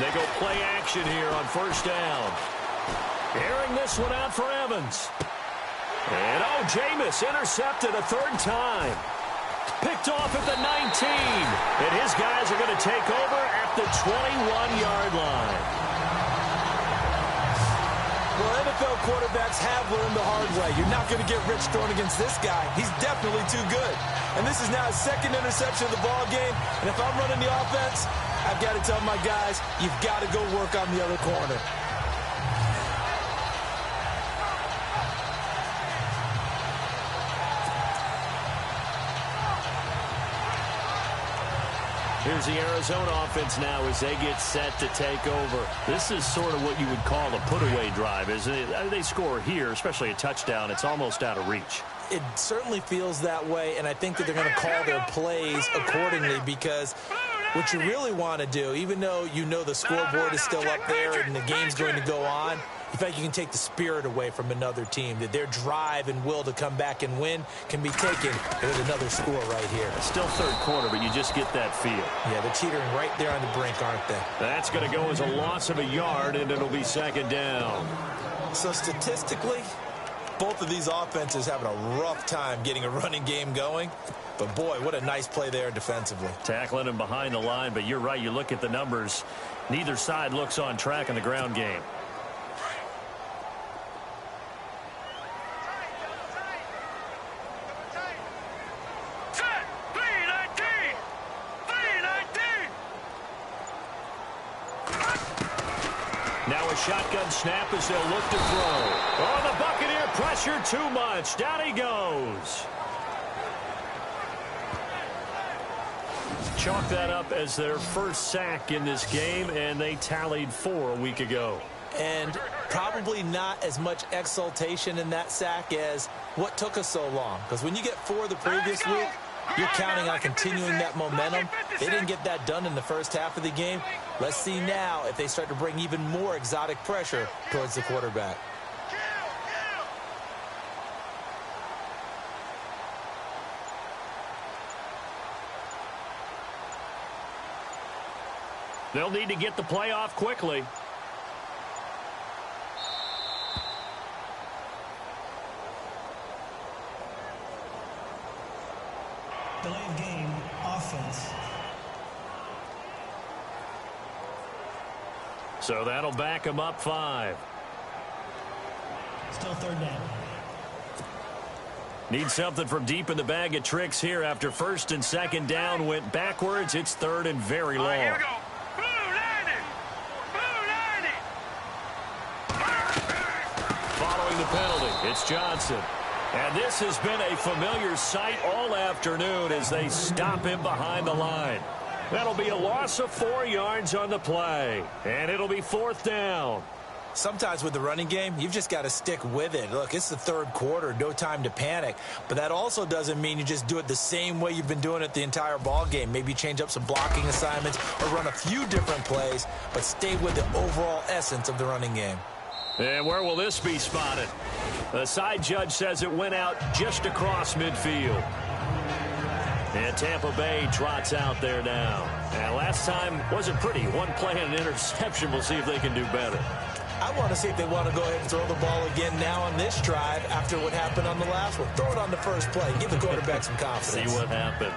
They go play action here on first down. Airing this one out for Evans. And, Jameis intercepted a third time. Picked off at the 19. And his guys are going to take over at the 21-yard line. Well, NFL quarterbacks have learned the hard way. You're not going to get rich throwing against this guy. He's definitely too good. And this is now his second interception of the ball game. And if I'm running the offense, I've got to tell my guys, you've got to go work on the other corner. Here's the Arizona offense now as they get set to take over. This is sort of what you would call a put-away drive, isn't it? They score here, especially a touchdown. It's almost out of reach. It certainly feels that way, and I think that they're going to call their plays accordingly, because what you really want to do, even though you know the scoreboard is still up there and the game's going to go on, in fact, you can take the spirit away from another team, that their drive and will to come back and win can be taken with another score right here. It's still third quarter, but you just get that feel. Yeah, they're teetering right there on the brink, aren't they? That's going to go as a loss of a yard, and it'll be second down. So statistically, both of these offenses having a rough time getting a running game going. But, boy, what a nice play there defensively. Tackling him behind the line, but you're right. You look at the numbers. Neither side looks on track in the ground game. Now a shotgun snap as they'll look to throw. Oh, the Buccaneer pressure too much. Down he goes. Chalk that up as their first sack in this game, and they tallied 4 a week ago. And probably not as much exultation in that sack as what took us so long. Because when you get 4 the previous week, you're counting on continuing that momentum. They didn't get that done in the first half of the game. Let's see now if they start to bring even more exotic pressure towards the quarterback. They'll need to get the play off quickly. Delay of game, offense. So that'll back them up 5. Still third down. Need something from deep in the bag of tricks here after first and second down went backwards. It's third and very long. Here we go. Following the penalty, it's Johnson. And this has been a familiar sight all afternoon as they stop him behind the line. That'll be a loss of 4 yards on the play. And it'll be 4th down. Sometimes with the running game, you've just got to stick with it. Look, it's the third quarter, no time to panic. But that also doesn't mean you just do it the same way you've been doing it the entire ball game. Maybe change up some blocking assignments or run a few different plays, but stay with the overall essence of the running game. And where will this be spotted? The side judge says it went out just across midfield. And Tampa Bay trots out there now. And last time wasn't pretty. One play and an interception. We'll see if they can do better. I want to see if they want to go ahead and throw the ball again now on this drive after what happened on the last one. Throw it on the first play. Give the quarterback some confidence. See what happens.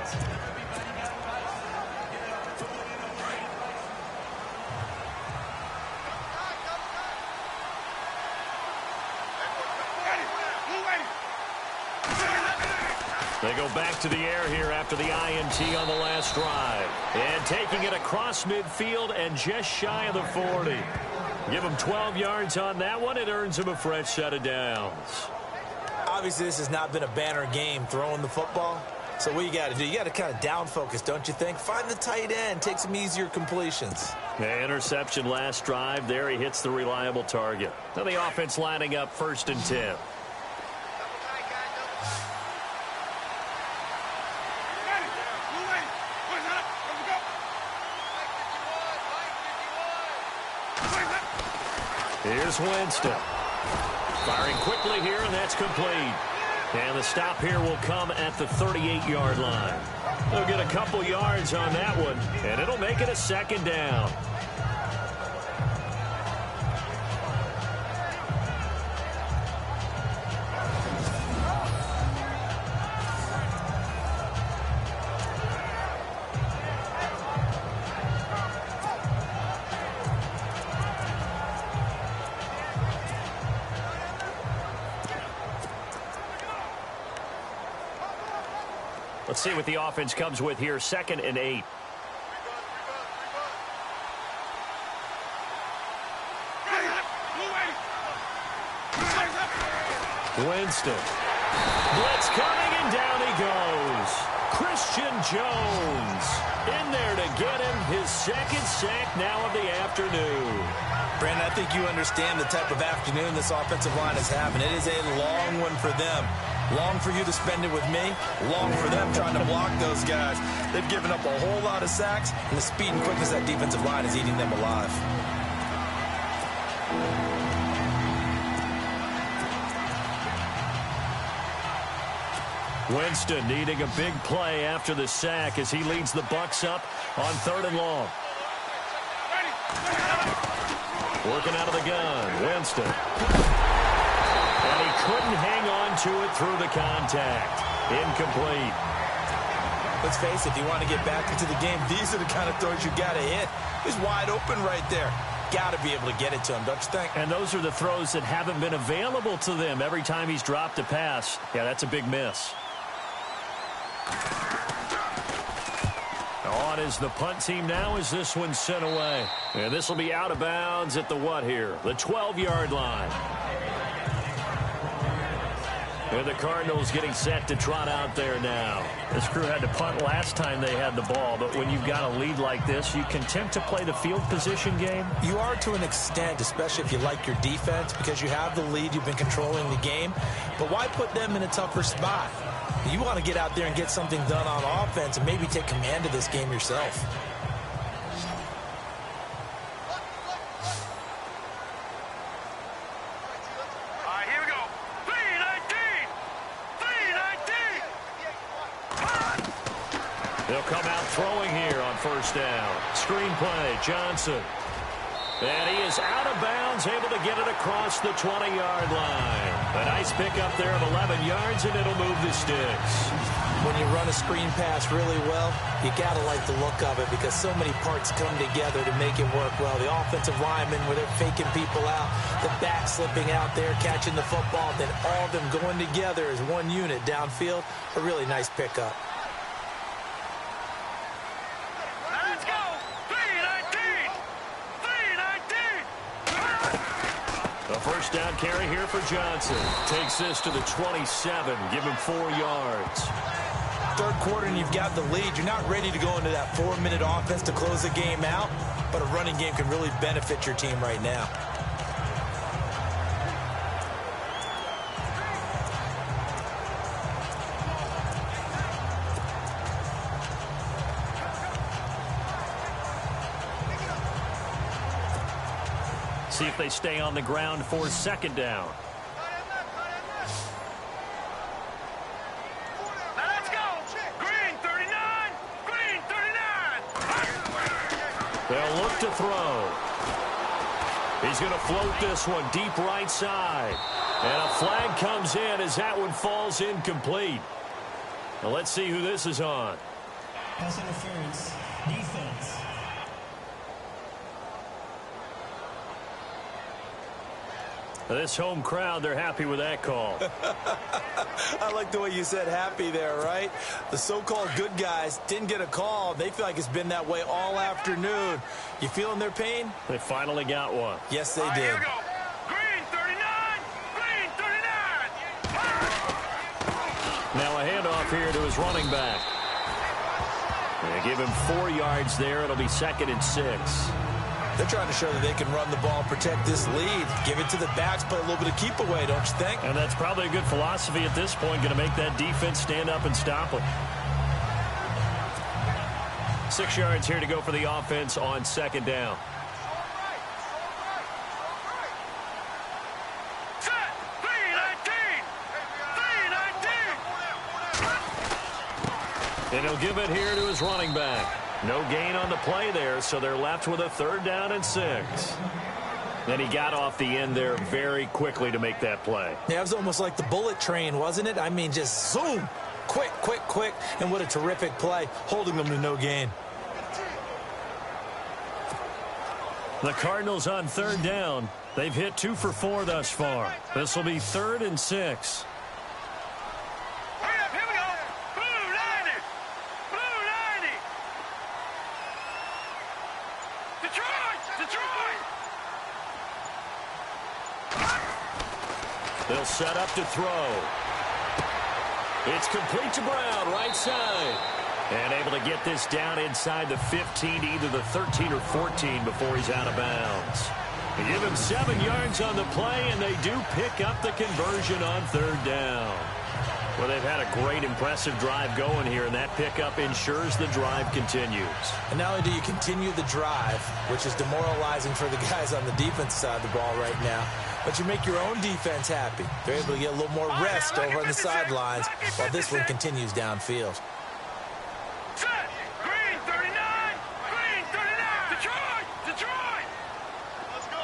They go back to the air here after the INT on the last drive. And taking it across midfield and just shy of the 40. Give him 12 yards on that one. It earns him a fresh set of downs. Obviously, this has not been a banner game throwing the football. So what you got to do, you got to kind of down focus, don't you think? Find the tight end, take some easier completions. The interception last drive. There he hits the reliable target. Now the offense lining up 1st and 10. Here's Winston. Firing quickly here, and that's complete. And the stop here will come at the 38-yard line. They'll get a couple yards on that one, and it'll make it a 2nd down. Let's see what the offense comes with here. 2nd and 8. Winston. Blitz coming, and down he goes. Christian Jones in there to get him his 2nd sack now of the afternoon. Brandon, I think you understand the type of afternoon this offensive line is having. It is a long one for them. Long for you to spend it with me. Long for them trying to block those guys. They've given up a whole lot of sacks, and the speed and quickness of that defensive line is eating them alive. Winston needing a big play after the sack as he leads the Bucs up on 3rd and long. Working out of the gun, Winston. And he couldn't hang on to it through the contact. Incomplete. Let's face it, if you want to get back into the game, these are the kind of throws you got to hit. He's wide open right there. Got to be able to get it to him, don't you think? And those are the throws that haven't been available to them every time he's dropped a pass. Yeah, that's a big miss. On is the punt team now as this one's sent away. And this will be out of bounds at the what here? The 12-yard line. And the Cardinals getting set to trot out there now. This crew had to punt last time they had the ball, but when you've got a lead like this, you can attempt to play the field position game. You are to an extent, especially if you like your defense, because you have the lead, you've been controlling the game. But why put them in a tougher spot? You want to get out there and get something done on offense and maybe take command of this game yourself. They'll come out throwing here on 1st down. Screen play, Johnson. And he is out of bounds, able to get it across the 20-yard line. A nice pickup there of 11 yards, and it'll move the sticks. When you run a screen pass really well, you got to like the look of it because so many parts come together to make it work well. The offensive linemen, where they're faking people out, the back slipping out there, catching the football, then all of them going together as one unit downfield. A really nice pickup. A 1st down carry here for Johnson. Takes this to the 27. Give him 4 yards. Third quarter and you've got the lead. You're not ready to go into that 4-minute offense to close the game out, but a running game can really benefit your team right now. see if they stay on the ground for second down. Now let's go. Green 39. Green 39. They'll look to throw. He's going to float this one deep right side. And a flag comes in as that one falls incomplete. Now let's see who this is on. Pass interference. Defense. This home crowd, they're happy with that call. I like the way you said happy there, right? The so-called good guys didn't get a call. They feel like it's been that way all afternoon. You feeling their pain? They finally got one. Yes, they All right, did. here we go. Green 39. Green 39. Now a handoff here to his running back. They give him 4 yards there. It'll be 2nd and 6. They're trying to show that they can run the ball, protect this lead. Give it to the backs, play a little bit of keep away, don't you think? And that's probably a good philosophy at this point, going to make that defense stand up and stop them. 6 yards here to go for the offense on 2nd down. Set. 319. 319. And he'll give it here to his running back. No gain on the play there, so they're left with a 3rd down and 6. Then he got off the end there very quickly to make that play. Yeah, it was almost like the bullet train, wasn't it? I mean, just zoom. Quick, quick, quick. And what a terrific play, holding them to no gain. The Cardinals on 3rd down. They've hit 2 for 4 thus far. This will be 3rd and 6. Hurry up, here we go. Blue 90. Blue 90. Detroit. Detroit. They'll set up to throw. It's complete to Brown, right side. And able to get this down inside the 15, either the 13 or 14 before he's out of bounds. They give him 7 yards on the play, and they do pick up the conversion on 3rd down. Well, they've had a great, impressive drive going here, and that pickup ensures the drive continues. And not only do you continue the drive, which is demoralizing for the guys on the defense side of the ball right now, but you make your own defense happy. They're able to get a little more rest over on the sidelines while this one continues downfield. Set. Green 39. Green 39. Detroit. Detroit. Let's go.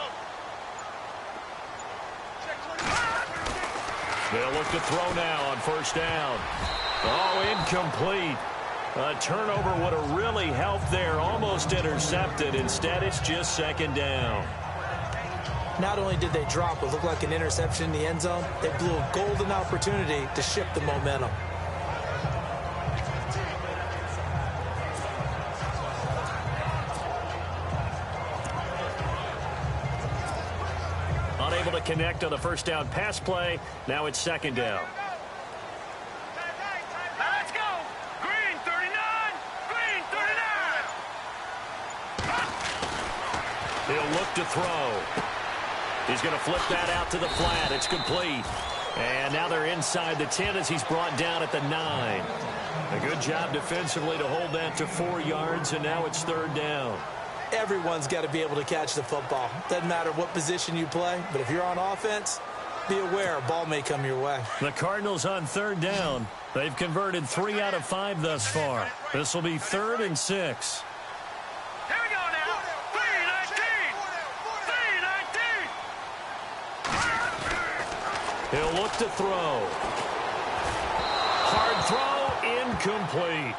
They'll look to throw now on 1st down. Oh, incomplete. A turnover would have really helped there. Almost intercepted. Instead, it's just 2nd down. Not only did they drop what looked like an interception in the end zone, they blew a golden opportunity to shift the momentum. Unable to connect on the 1st down pass play. Now it's 2nd down. Now let's go. Green 39. Green 39. He'll look to throw. He's going to flip that out to the flat. It's complete. And now they're inside the 10 as he's brought down at the 9. A good job defensively to hold that to 4 yards, and now it's 3rd down. Everyone's got to be able to catch the football. Doesn't matter what position you play, but if you're on offense, be aware a ball may come your way. The Cardinals on 3rd down. They've converted 3 out of 5 thus far. This will be 3rd and 6. Here we go now. 319. 319. He'll look to throw. Hard throw, incomplete.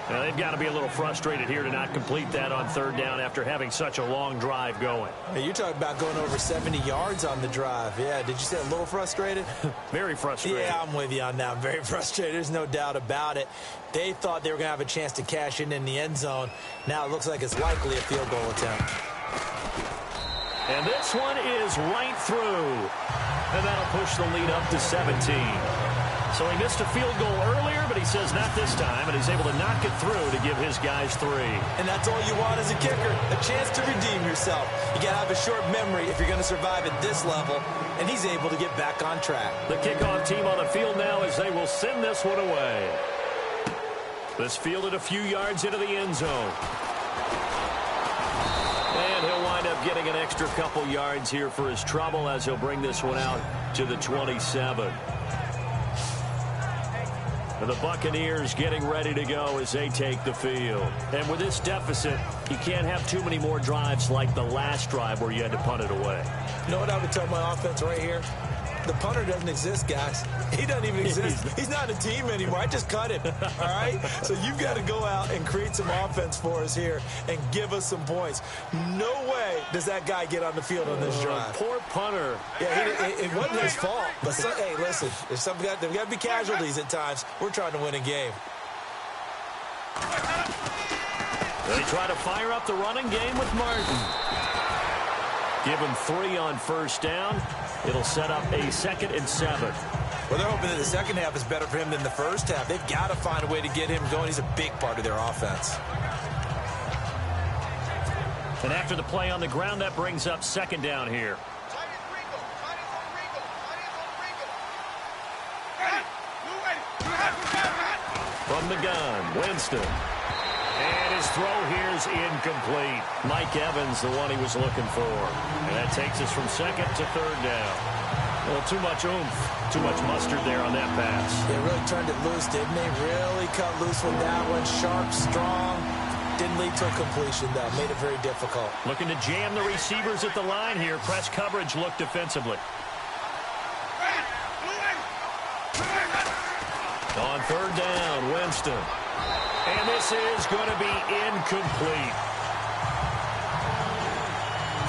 Now, they've got to be a little frustrated here to not complete that on 3rd down after having such a long drive going. Hey, you're talking about going over 70 yards on the drive. Yeah, did you say a little frustrated? Very frustrated. Yeah, I'm with you on that. I'm very frustrated. There's no doubt about it. They thought they were going to have a chance to cash in the end zone. Now it looks like it's likely a field goal attempt. And this one is right through. And that'll push the lead up to 17. So he missed a field goal earlier, but he says not this time, and he's able to knock it through to give his guys 3. And that's all you want as a kicker, a chance to redeem yourself. You got to have a short memory if you're going to survive at this level, and he's able to get back on track. The kickoff team on the field now as they will send this one away. This fielded a few yards into the end zone. getting an extra couple yards here for his trouble as he'll bring this one out to the 27. And the Buccaneers getting ready to go as they take the field. And with this deficit, you can't have too many more drives like the last drive where you had to punt it away. You know what I would tell my offense right here? The punter doesn't exist, guys. He doesn't even exist. He's not a team anymore. I just cut him, all right? So you've got to go out and create some offense for us here and give us some points. No way does that guy get on the field on this drive. Poor punter. Yeah, it wasn't his fault. But, hey, listen, there's got to be casualties at times. We're trying to win a game. They try to fire up the running game with Martin. Give him 3 on first down. It'll set up a 2nd and 7. Well, they're hoping that the second half is better for him than the first half. They've got to find a way to get him going. He's a big part of their offense. And after the play on the ground, that brings up 2nd down here. From the gun, Winston. And his throw here is incomplete. Mike Evans, the one he was looking for. And that takes us from 2nd to 3rd down. Well, too much oomph, too much mustard there on that pass. They really turned it loose, didn't they? Really cut loose with that one. Sharp, strong. Didn't lead to a completion, though. Made it very difficult. Looking to jam the receivers at the line here. Press coverage looked defensively. On 3rd down, Winston. And this is going to be incomplete.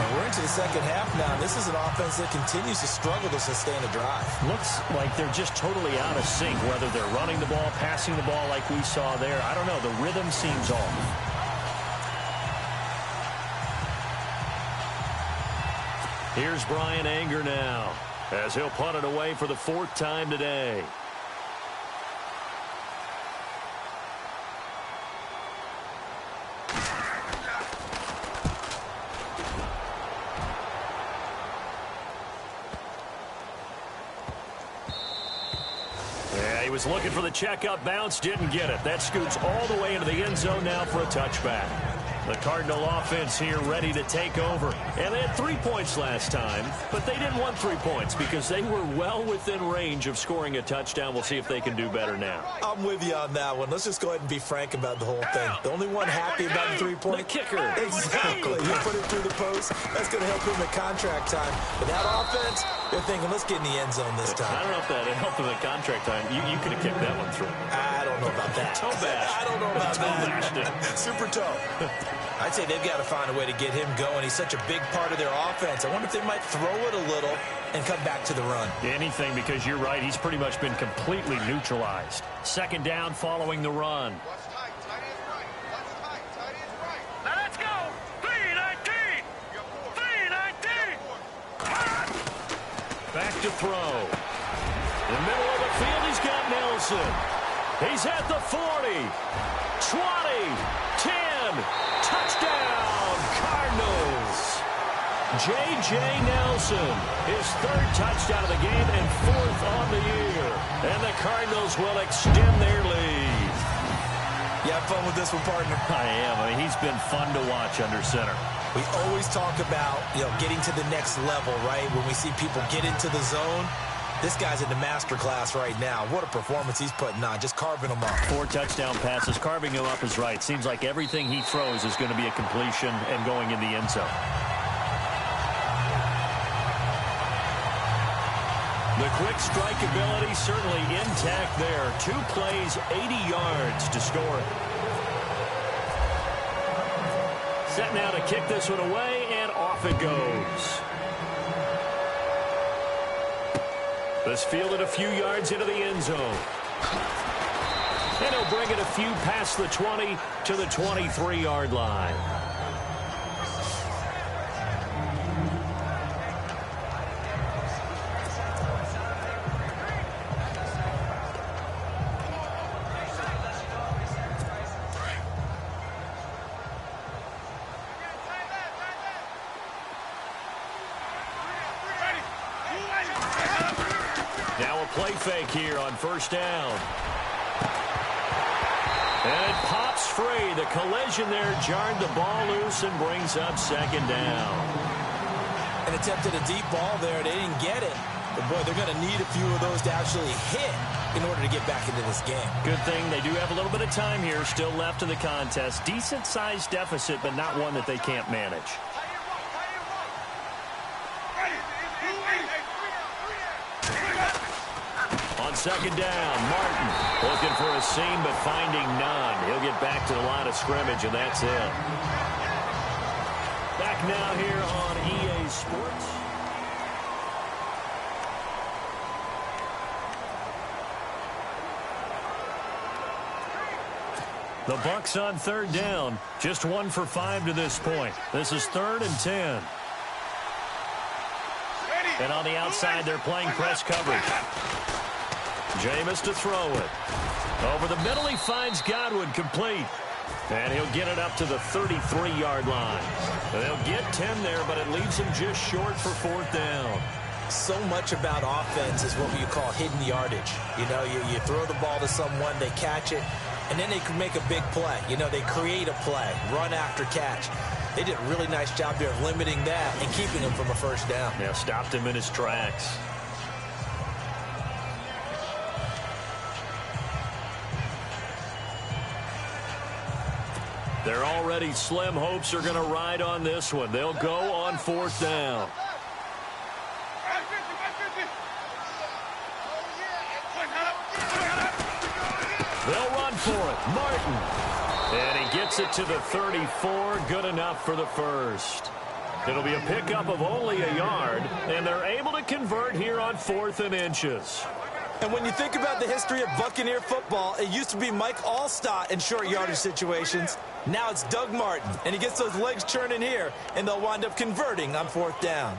And we're into the second half now. This is an offense that continues to struggle to sustain a drive. Looks like they're just totally out of sync, whether they're running the ball, passing the ball like we saw there. I don't know. The rhythm seems off. Here's Brian Anger now as he'll punt it away for the 4th time today. He was looking for the checkup bounce, didn't get it. That scoots all the way into the end zone now for a touchback. The Cardinal offense here ready to take over. And they had 3 points last time, but they didn't want 3 points because they were well within range of scoring a touchdown. We'll see if they can do better now. I'm with you on that one. Let's just go ahead and be frank about the whole thing. The only one happy about the 3-point. The kicker. Exactly. You put it through the post. That's going to help him at contract time. But that offense, they're thinking, let's get in the end zone this time. I don't know if that helped him at contract time. You could have kicked that one through. I don't know about that. Toe bash. I don't know about that. Super toe. I'd say they've got to find a way to get him going. He's such a big part of their offense. I wonder if they might throw it a little and come back to the run. Anything, because you're right. He's pretty much been completely neutralized. 2nd down following the run. What's tight? Tight is right. What's tight? Tight is right. Now let's go. 3-19. 3-19. Back to throw. In the middle of the field, he's got Nelson. He's at the 40. 20. 10. Touchdown, Cardinals. J.J. Nelson, his 3rd touchdown of the game and 4th on the year. And the Cardinals will extend their lead. You have fun with this one, partner? I am. I mean, he's been fun to watch under center. We always talk about, getting to the next level, right? When we see people get into the zone, this guy's in the master class right now. What a performance he's putting on, just carving them up. 4 touchdown passes. Carving him up is right. Seems like everything he throws is going to be a completion and going in the end zone. The quick strike ability certainly intact there. 2 plays, 80 yards to score it. Set now to kick this one away, and off it goes. This fielded a few yards into the end zone. And he'll bring it a few past the 20 to the 23-yard line. Now a play fake here on 1st down. And it pops free. The collision there jarred the ball loose and brings up second down. And attempted a deep ball there. They didn't get it. But, boy, they're going to need a few of those to actually hit in order to get back into this game. Good thing they do have a little bit of time here still left in the contest. Decent-sized deficit, but not one that they can't manage. On second down, Martin looking for a seam but finding none. He'll get back to the line of scrimmage, and that's it. Back now here on EA Sports. The Bucs on third down. Just 1 for 5 to this point. This is 3rd and 10. And on the outside, they're playing press coverage. Jameis to throw it. Over the middle, he finds Godwin complete. And he'll get it up to the 33-yard line. They'll get 10 there, but it leaves him just short for 4th down. So much about offense is what you call hidden yardage. You know, you throw the ball to someone, they catch it, and then they can make a big play. You know, they create a play, run after catch. They did a really nice job there of limiting that and keeping him from a first down. Yeah, stopped him in his tracks. Their already slim hopes are going to ride on this one. They'll go on 4th down. They'll run for it. Martin. And he gets it to the 34. Good enough for the first. It'll be a pickup of only a yard, and they're able to convert here on 4th and inches. And when you think about the history of Buccaneer football, it used to be Mike Allstott in short yardage situations. Now it's Doug Martin, and he gets those legs churning here, and they'll wind up converting on 4th down.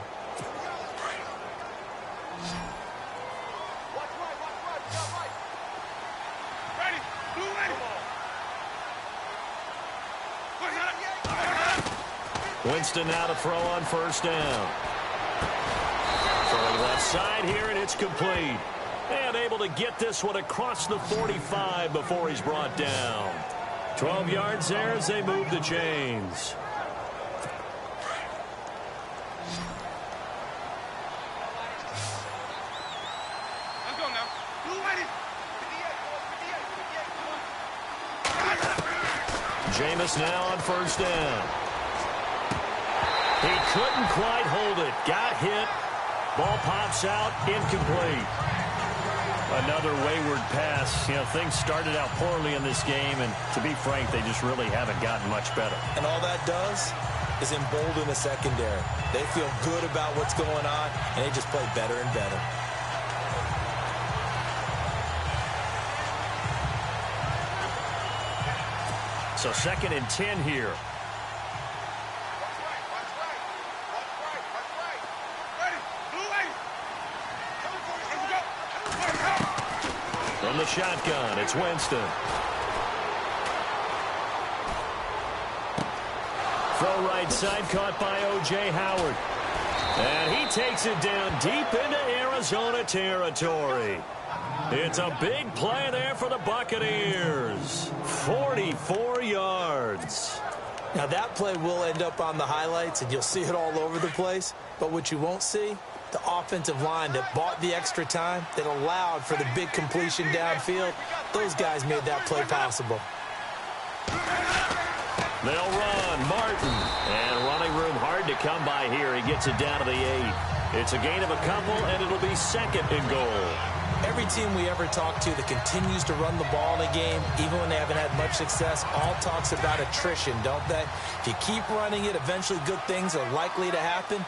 Winston now to throw on 1st down. Throwing left side here, and it's complete. And able to get this one across the 45 before he's brought down. 12 yards there as they move the chains. Let's go now. Jameis now on 1st down. He couldn't quite hold it. Got hit. Ball pops out. Incomplete. Another wayward pass. You know, things started out poorly in this game, and to be frank, they just really haven't gotten much better. And all that does is embolden the secondary. They feel good about what's going on, and they just play better and better. So 2nd and 10 here. From the shotgun, it's Winston. Throw right side, caught by O.J. Howard. And he takes it down deep into Arizona territory. It's a big play there for the Buccaneers. 44 yards. Now that play will end up on the highlights, and you'll see it all over the place. But what you won't see, the offensive line that bought the extra time, that allowed for the big completion downfield, those guys made that play possible. They'll run. Martin. And running room hard to come by here. He gets it down to the 8. It's a gain of a couple, and it'll be 2nd and goal. Every team we ever talk to that continues to run the ball in a game, even when they haven't had much success, all talks about attrition, don't they? If you keep running it, eventually good things are likely to happen.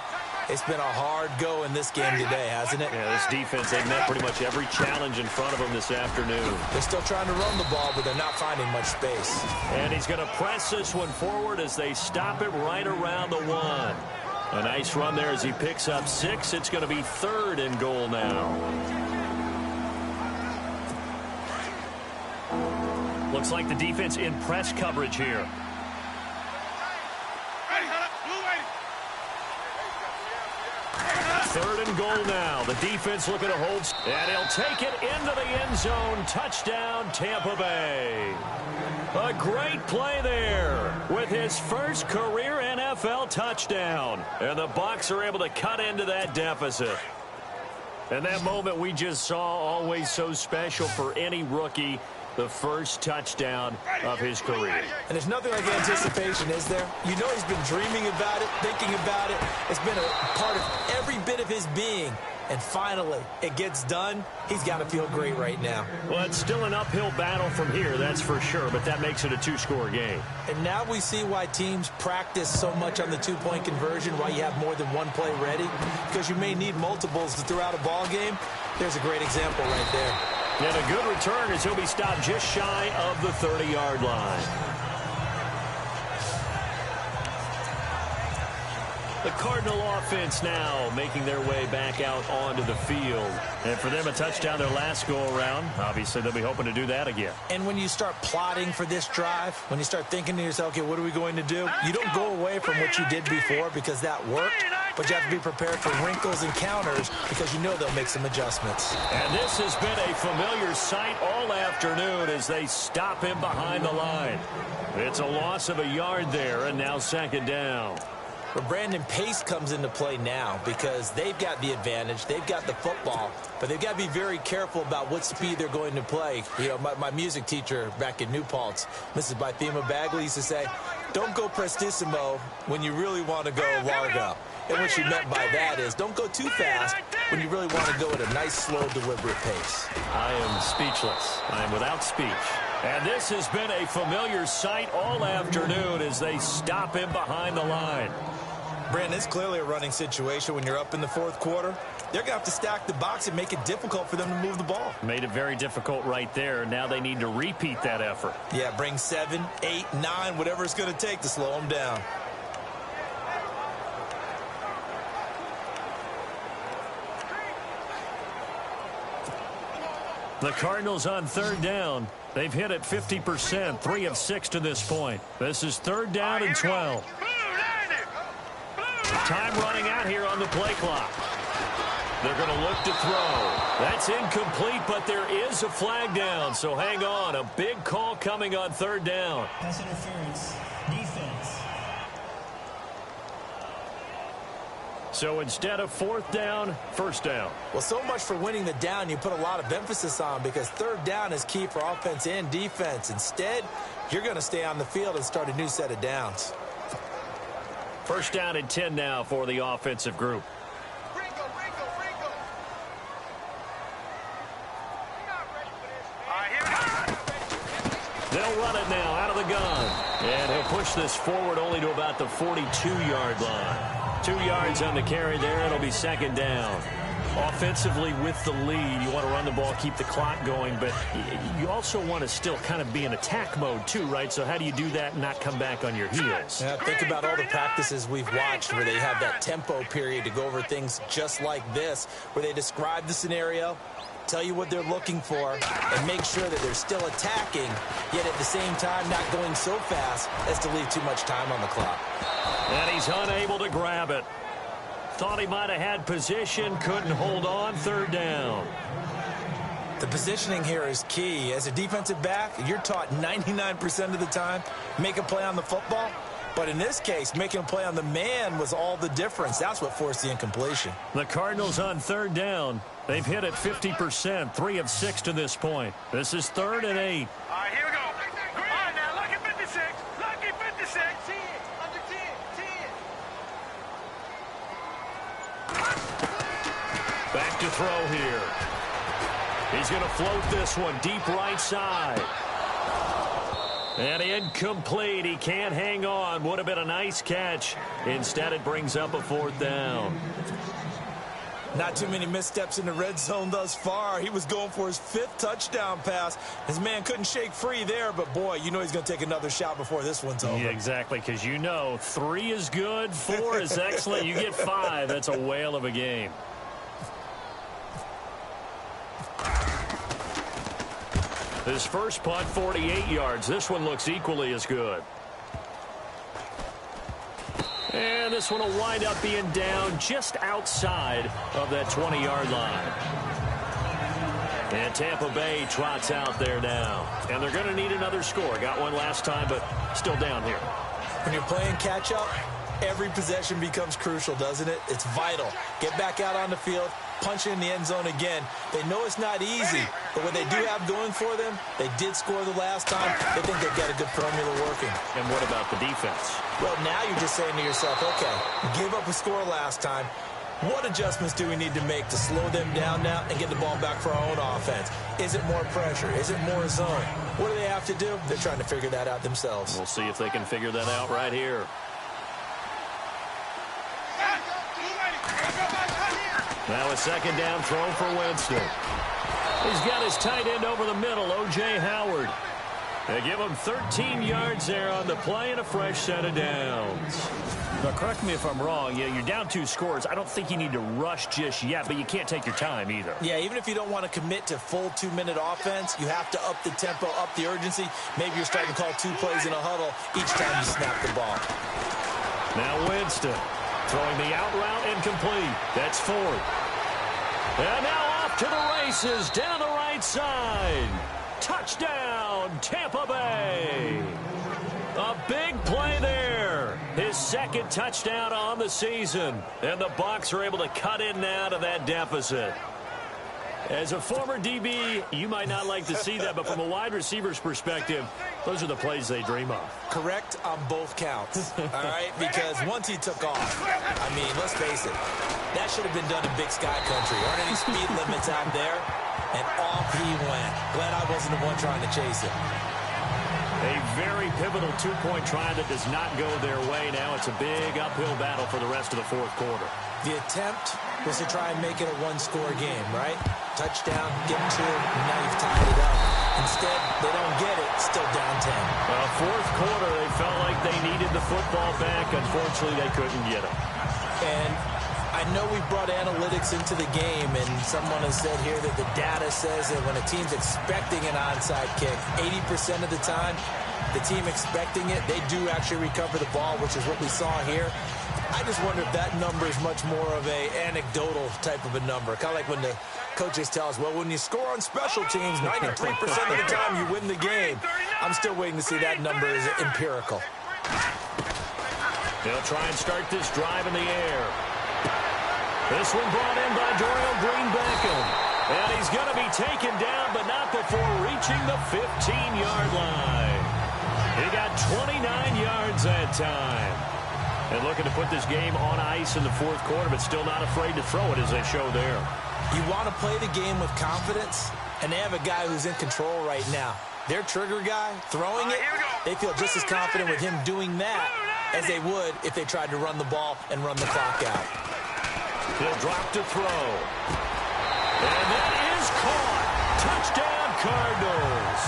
It's been a hard go in this game today, hasn't it? Yeah, this defense, they've met pretty much every challenge in front of them this afternoon. They're still trying to run the ball, but they're not finding much space. And he's going to press this one forward as they stop it right around the 1. A nice run there as he picks up 6. It's going to be 3rd and goal now. Looks like the defense in press coverage here. 3rd and goal now. The defense looking to hold. And he'll take it into the end zone. Touchdown, Tampa Bay. A great play there with his first career NFL touchdown. And the Bucs are able to cut into that deficit. And that moment we just saw, always so special for any rookie. The first touchdown of his career. And there's nothing like anticipation, is there? You know he's been dreaming about it, thinking about it. It's been a part of every bit of his being. And finally, it gets done. He's got to feel great right now. Well, it's still an uphill battle from here, that's for sure, but that makes it a 2-score game. And now we see why teams practice so much on the 2-point conversion, why you have more than one play ready, because you may need multiples throughout a ball game. There's a great example right there. And a good return as he'll be stopped just shy of the 30-yard line. The Cardinal offense now making their way back out onto the field. And for them, a touchdown their last go-around. Obviously, they'll be hoping to do that again. And when you start plotting for this drive, when you start thinking to yourself, okay, what are we going to do? You don't go away from what you did before because that worked, but you have to be prepared for wrinkles and counters because you know they'll make some adjustments. And this has been a familiar sight all afternoon as they stop him behind the line. It's a loss of a yard there, and now 2nd down. But Brandon, pace comes into play now because they've got the advantage. They've got the football, but they've got to be very careful about what speed they're going to play. You know, my music teacher back in New Paltz, Mrs. Bythema Bagley, used to say, don't go prestissimo when you really want to go largo. And what she meant by that is don't go too fast when you really want to go at a nice, slow, deliberate pace. I am speechless. I am without speech. And this has been a familiar sight all afternoon as they stop him behind the line. Brandon, it's clearly a running situation when you're up in the 4th quarter. They're going to have to stack the box and make it difficult for them to move the ball. Made it very difficult right there. Now they need to repeat that effort. Yeah, bring 7, 8, 9, whatever it's going to take to slow them down. The Cardinals on 3rd down. They've hit it 50%, 3 of 6 to this point. This is 3rd down and 12. Time running out here on the play clock. They're going to look to throw. That's incomplete, but there is a flag down, so hang on. A big call coming on 3rd down. Pass interference. Defense. So instead of 4th down, 1st down. Well, so much for winning the down you put a lot of emphasis on because 3rd down is key for offense and defense. Instead, you're going to stay on the field and start a new set of downs. 1st down and 10 now for the offensive group. They'll run it now out of the gun. And he'll push this forward only to about the 42-yard line. 2 yards on the carry there. It'll be 2nd down. Offensively with the lead, you want to run the ball, keep the clock going, but you also want to still kind of be in attack mode too, right? So how do you do that and not come back on your heels? Yeah, think about all the practices we've watched where they have that tempo period to go over things just like this, where they describe the scenario, tell you what they're looking for, and make sure that they're still attacking, yet at the same time not going so fast as to leave too much time on the clock. And he's unable to grab it. Thought he might have had position, couldn't hold on, 3rd down. The positioning here is key. As a defensive back, you're taught 99% of the time, make a play on the football. But in this case, making a play on the man was all the difference. That's what forced the incompletion. The Cardinals on 3rd down. They've hit it 50%, 3 of 6 to this point. This is 3rd and 8. All right, here we go. All right, now, lucky 56. Lucky 56. 10. Under 10. 10. Back to throw here. He's going to float this one deep right side. And incomplete. He can't hang on. Would have been a nice catch. Instead, it brings up a 4th down. Not too many missteps in the red zone thus far. He was going for his 5th touchdown pass. His man couldn't shake free there, but boy, you know he's going to take another shot before this one's over. Yeah, exactly, because you know 3 is good, 4 is excellent. You get 5. That's a whale of a game. His first punt, 48 yards. This one looks equally as good. And this one will wind up being down just outside of that 20-yard line. And Tampa Bay trots out there now. And they're going to need another score. Got one last time, but still down here. When you're playing catch-up, every possession becomes crucial, doesn't it? It's vital. Get back out on the field, punch it in the end zone again. They know it's not easy, but what they do have going for them, they did score the last time. They think they've got a good formula working. And what about the defense? Well, now you're just saying to yourself, okay, give up a score last time. What adjustments do we need to make to slow them down now and get the ball back for our own offense? Is it more pressure? Is it more zone? What do they have to do? They're trying to figure that out themselves. We'll see if they can figure that out right here. Now a second down throw for Winston. He's got his tight end over the middle, O.J. Howard. They give him 13 yards there on the play and a fresh set of downs. Now, correct me if I'm wrong. Yeah, you're down 2 scores. I don't think you need to rush just yet, but you can't take your time either. Yeah, even if you don't want to commit to full 2-minute offense, you have to up the tempo, up the urgency. Maybe you're starting to call 2 plays in a huddle each time you snap the ball. Now Winston throwing the out route incomplete. That's Ford. And now off to the races down the right side. Touchdown, Tampa Bay. A big play there. His second touchdown on the season. And the Bucs are able to cut in now to that deficit. As a former DB, you might not like to see that, but from a wide receiver's perspective, those are the plays they dream of. Correct on both counts, all right? Because once he took off, I mean, let's face it, that should have been done in Big Sky Country. Aren't any speed limits out there? And off he went. Glad I wasn't the one trying to chase him. A very pivotal 2-point try that does not go their way. Now it's a big uphill battle for the rest of the fourth quarter. The attempt was to try and make it a 1-score game, right? Touchdown, get 2, and now you've tied it up. Instead, they don't get it, still down 10. Fourth quarter, they felt like they needed the football back. Unfortunately, they couldn't get it. And I know we brought analytics into the game, and someone has said here that the data says that when a team's expecting an onside kick, 80% of the time, the team expecting it, they do actually recover the ball, which is what we saw here. I just wonder if that number is much more of a anecdotal type of a number. Kind of like when the coaches tell us, well, when you score on special teams, 93% of the time you win the game. I'm still waiting to see that number is empirical. They'll try and start this drive in the air. This one brought in by Dorial Green-Beckham. And he's going to be taken down, but not before reaching the 15-yard line. He got 29 yards that time. And looking to put this game on ice in the fourth quarter, but still not afraid to throw it as they show there. You want to play the game with confidence, and they have a guy who's in control right now. Their trigger guy, throwing it, they feel just as confident with him doing that as they would if they tried to run the ball and run the clock out. He'll drop to throw. And that is caught. Touchdown, Cardinals.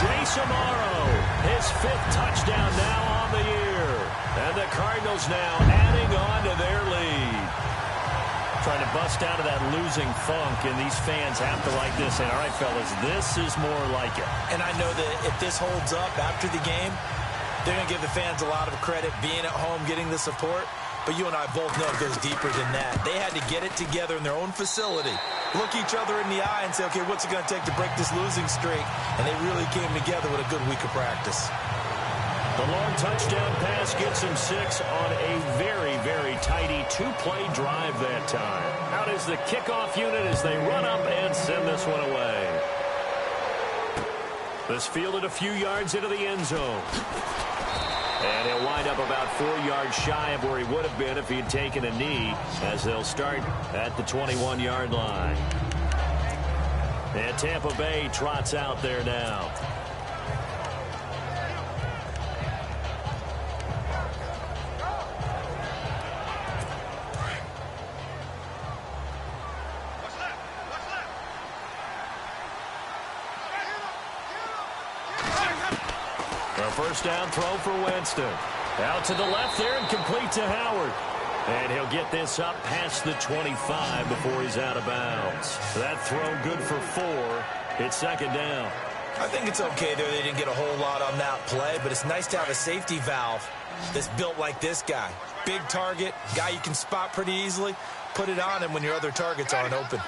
Jason Morrow, his 5th touchdown now on the year. And the Cardinals now adding on to their lead. Trying to bust out of that losing funk, and these fans have to like this. And, all right, fellas, this is more like it. And I know that if this holds up after the game, they're going to give the fans a lot of credit being at home, getting the support. But you and I both know it goes deeper than that. They had to get it together in their own facility, look each other in the eye and say, okay, what's it going to take to break this losing streak? And they really came together with a good week of practice. The long touchdown pass gets him 6 on a very, very tidy 2-play drive that time. Out is the kickoff unit as they run up and send this one away. This fielded a few yards into the end zone. And he'll wind up about 4 yards shy of where he would have been if he'd taken a knee, as they'll start at the 21-yard line. And Tampa Bay trots out there now. First down throw for Winston. Out to the left there and complete to Howard. And he'll get this up past the 25 before he's out of bounds. That throw good for 4. It's second down. I think it's okay there. They didn't get a whole lot on that play, but it's nice to have a safety valve that's built like this guy. Big target, guy you can spot pretty easily. Put it on him when your other targets aren't open.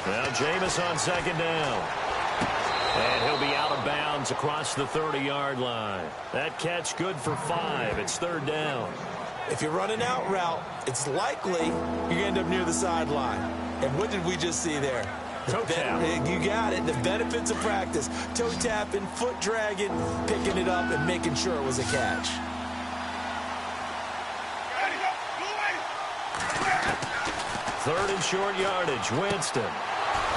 Now Jameis on second down. And he'll be out of bounds across the 30-yard line. That catch good for 5. It's third down. If you're running out route, it's likely you're going to end up near the sideline. And what did we just see there? Toe tap. You got it. The benefits of practice. Toe tapping, foot dragging, picking it up, and making sure it was a catch. Third and short yardage. Winston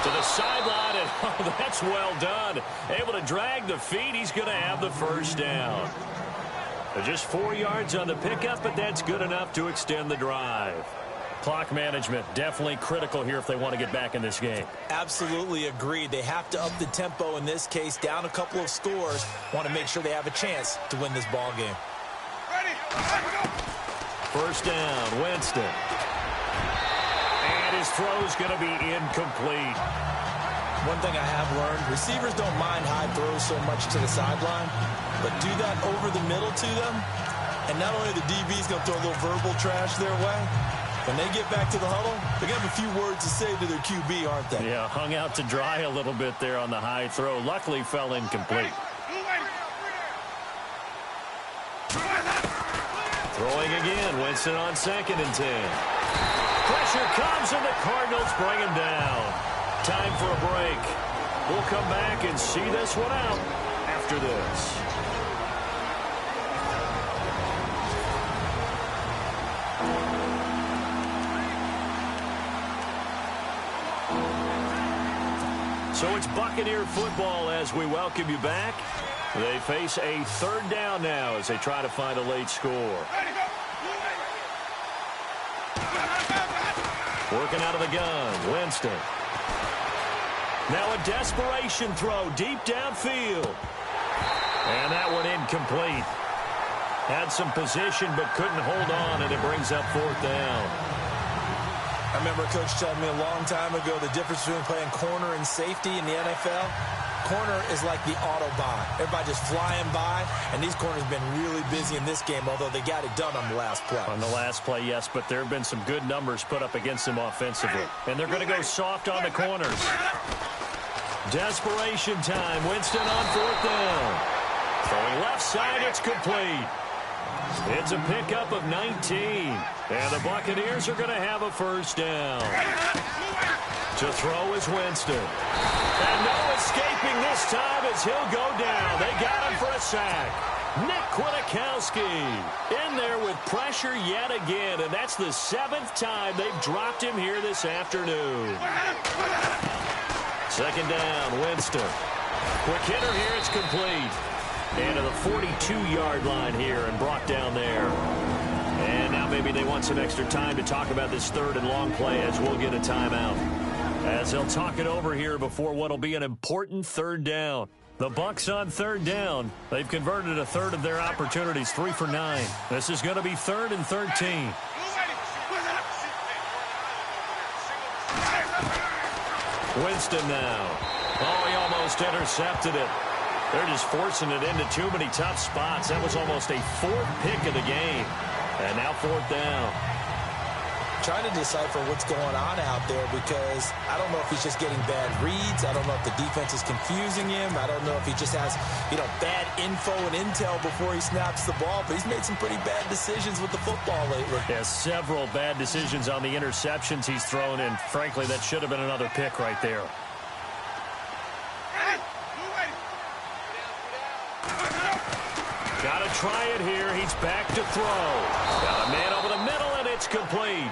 to the sideline, and oh, that's well done. Able to drag the feet. He's going to have the first down. Just 4 yards on the pickup, but that's good enough to extend the drive. Clock management definitely critical here if they want to get back in this game. Absolutely agreed. They have to up the tempo in this case, down a couple of scores. Want to make sure they have a chance to win this ball game. First down, Winston. And his throw's going to be incomplete. One thing I have learned, receivers don't mind high throws so much to the sideline, but do that over the middle to them, and not only the DB's going to throw a little verbal trash their way, when they get back to the huddle, they're going to have a few words to say to their QB, aren't they? Yeah, hung out to dry a little bit there on the high throw. Luckily fell incomplete. Throwing again, Winston on second and 10. Pressure comes, and the Cardinals bring him down. Time for a break. We'll come back and see this one out after this. So it's Buccaneer football as we welcome you back. They face a third down now as they try to find a late score. Working out of the gun, Winston. Now a desperation throw deep downfield. And that one incomplete. Had some position but couldn't hold on, and it brings up fourth down. I remember a coach telling me a long time ago the difference between playing corner and safety in the NFL. Corner is like the Autobahn. Everybody just flying by, and these corners have been really busy in this game, although they got it done on the last play. On the last play, yes, but there have been some good numbers put up against them offensively. And they're going to go soft on the corners. Desperation time. Winston on fourth down. Throwing left side, it's complete. It's a pickup of 19. And the Buccaneers are going to have a first down. To throw is Winston. And no escaping this time as he'll go down. They got him for a sack. Nick Kwiatkowski in there with pressure yet again. And that's the 7th time they've dropped him here this afternoon. Second down, Winston. Quick hitter here, it's complete. And to the 42-yard line here and brought down there. And now maybe they want some extra time to talk about this third and long play as we'll get a timeout. As they'll talk it over here before what will be an important third down. The Bucs on third down. They've converted a third of their opportunities, 3 for 9. This is going to be 3rd and 13. Winston now. Oh, he almost intercepted it. They're just forcing it into too many tough spots. That was almost a 4th pick of the game. And now 4th down. Trying to decipher what's going on out there because I don't know if he's just getting bad reads. I don't know if the defense is confusing him. I don't know if he just has, bad info and intel before he snaps the ball. But he's made some pretty bad decisions with the football lately. Yeah, several bad decisions on the interceptions he's thrown, and frankly, that should have been another pick right there. Got to try it here. He's back to throw. Got a man over the middle, and it's complete.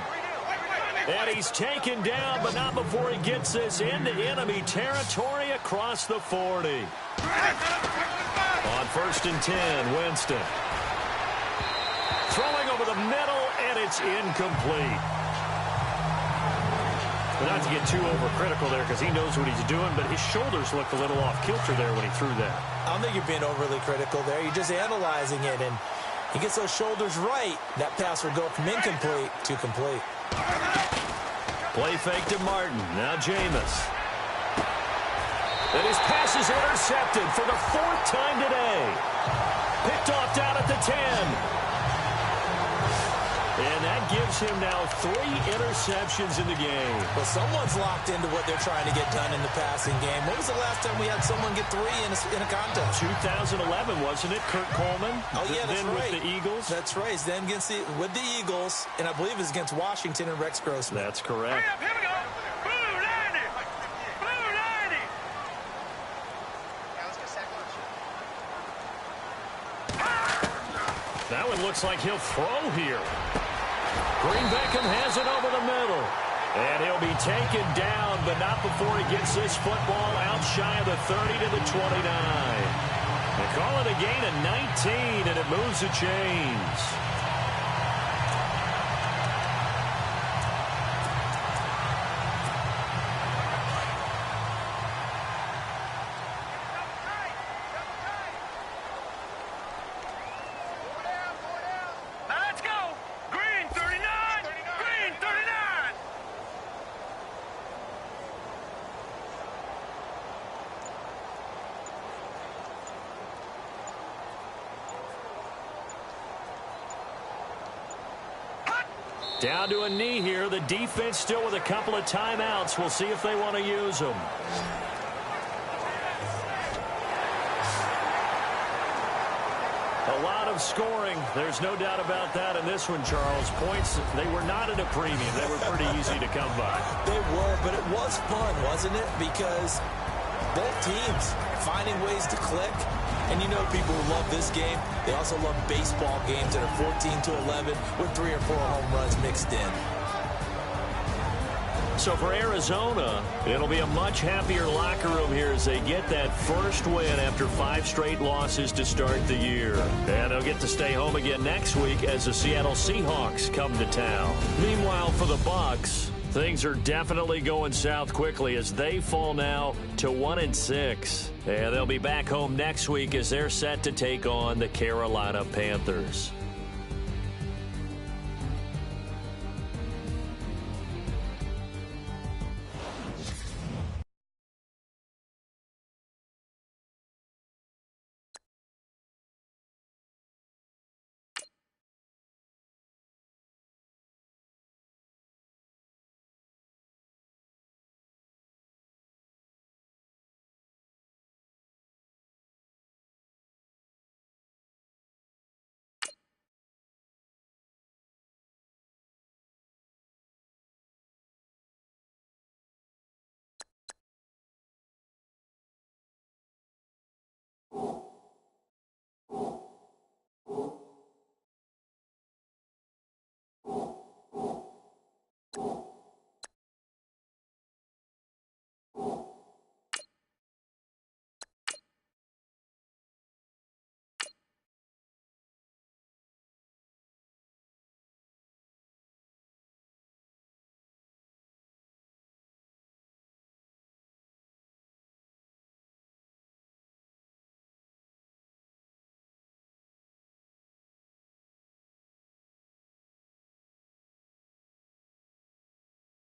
And he's taken down, but not before he gets this into enemy territory across the 40. On 1st and 10, Winston. Throwing over the middle, and it's incomplete. But not to get too overcritical there because he knows what he's doing, but his shoulders looked a little off kilter there when he threw that. I don't think you're being overly critical there. You're just analyzing it, and he gets those shoulders right. That pass would go from incomplete to complete. Play fake to Martin. Now Jameis. And his pass is intercepted for the 4th time today. Picked off down at the 10. And that gives him now 3 interceptions in the game. Well, someone's locked into what they're trying to get done in the passing game. When was the last time we had someone get 3 in a contest? 2011, wasn't it? Kurt Coleman? Oh, yeah, that's then right. With the Eagles? That's right. Then with the Eagles, and I believe it was against Washington and Rex Grossman. That's correct. Here we go. Blue 90. Blue 90. That one looks like he'll throw here. Green Beckham has it over the middle. And he'll be taken down, but not before he gets this football out shy of the 30 to the 29. They call it a gain of 19, and it moves the chains. Down to a knee here. The defense still with a couple of timeouts. We'll see if they want to use them. A lot of scoring. There's no doubt about that in this one, Charles. Points, they were not at a premium. They were pretty easy to come by. They were, but it was fun, wasn't it? Because both teams finding ways to click. And you know people who love this game, they also love baseball games that are 14-11 with 3 or 4 home runs mixed in. So for Arizona, it'll be a much happier locker room here as they get that first win after 5 straight losses to start the year. And they'll get to stay home again next week as the Seattle Seahawks come to town. Meanwhile, for the Bucs, things are definitely going south quickly as they fall now to 1-6. And they'll be back home next week as they're set to take on the Carolina Panthers.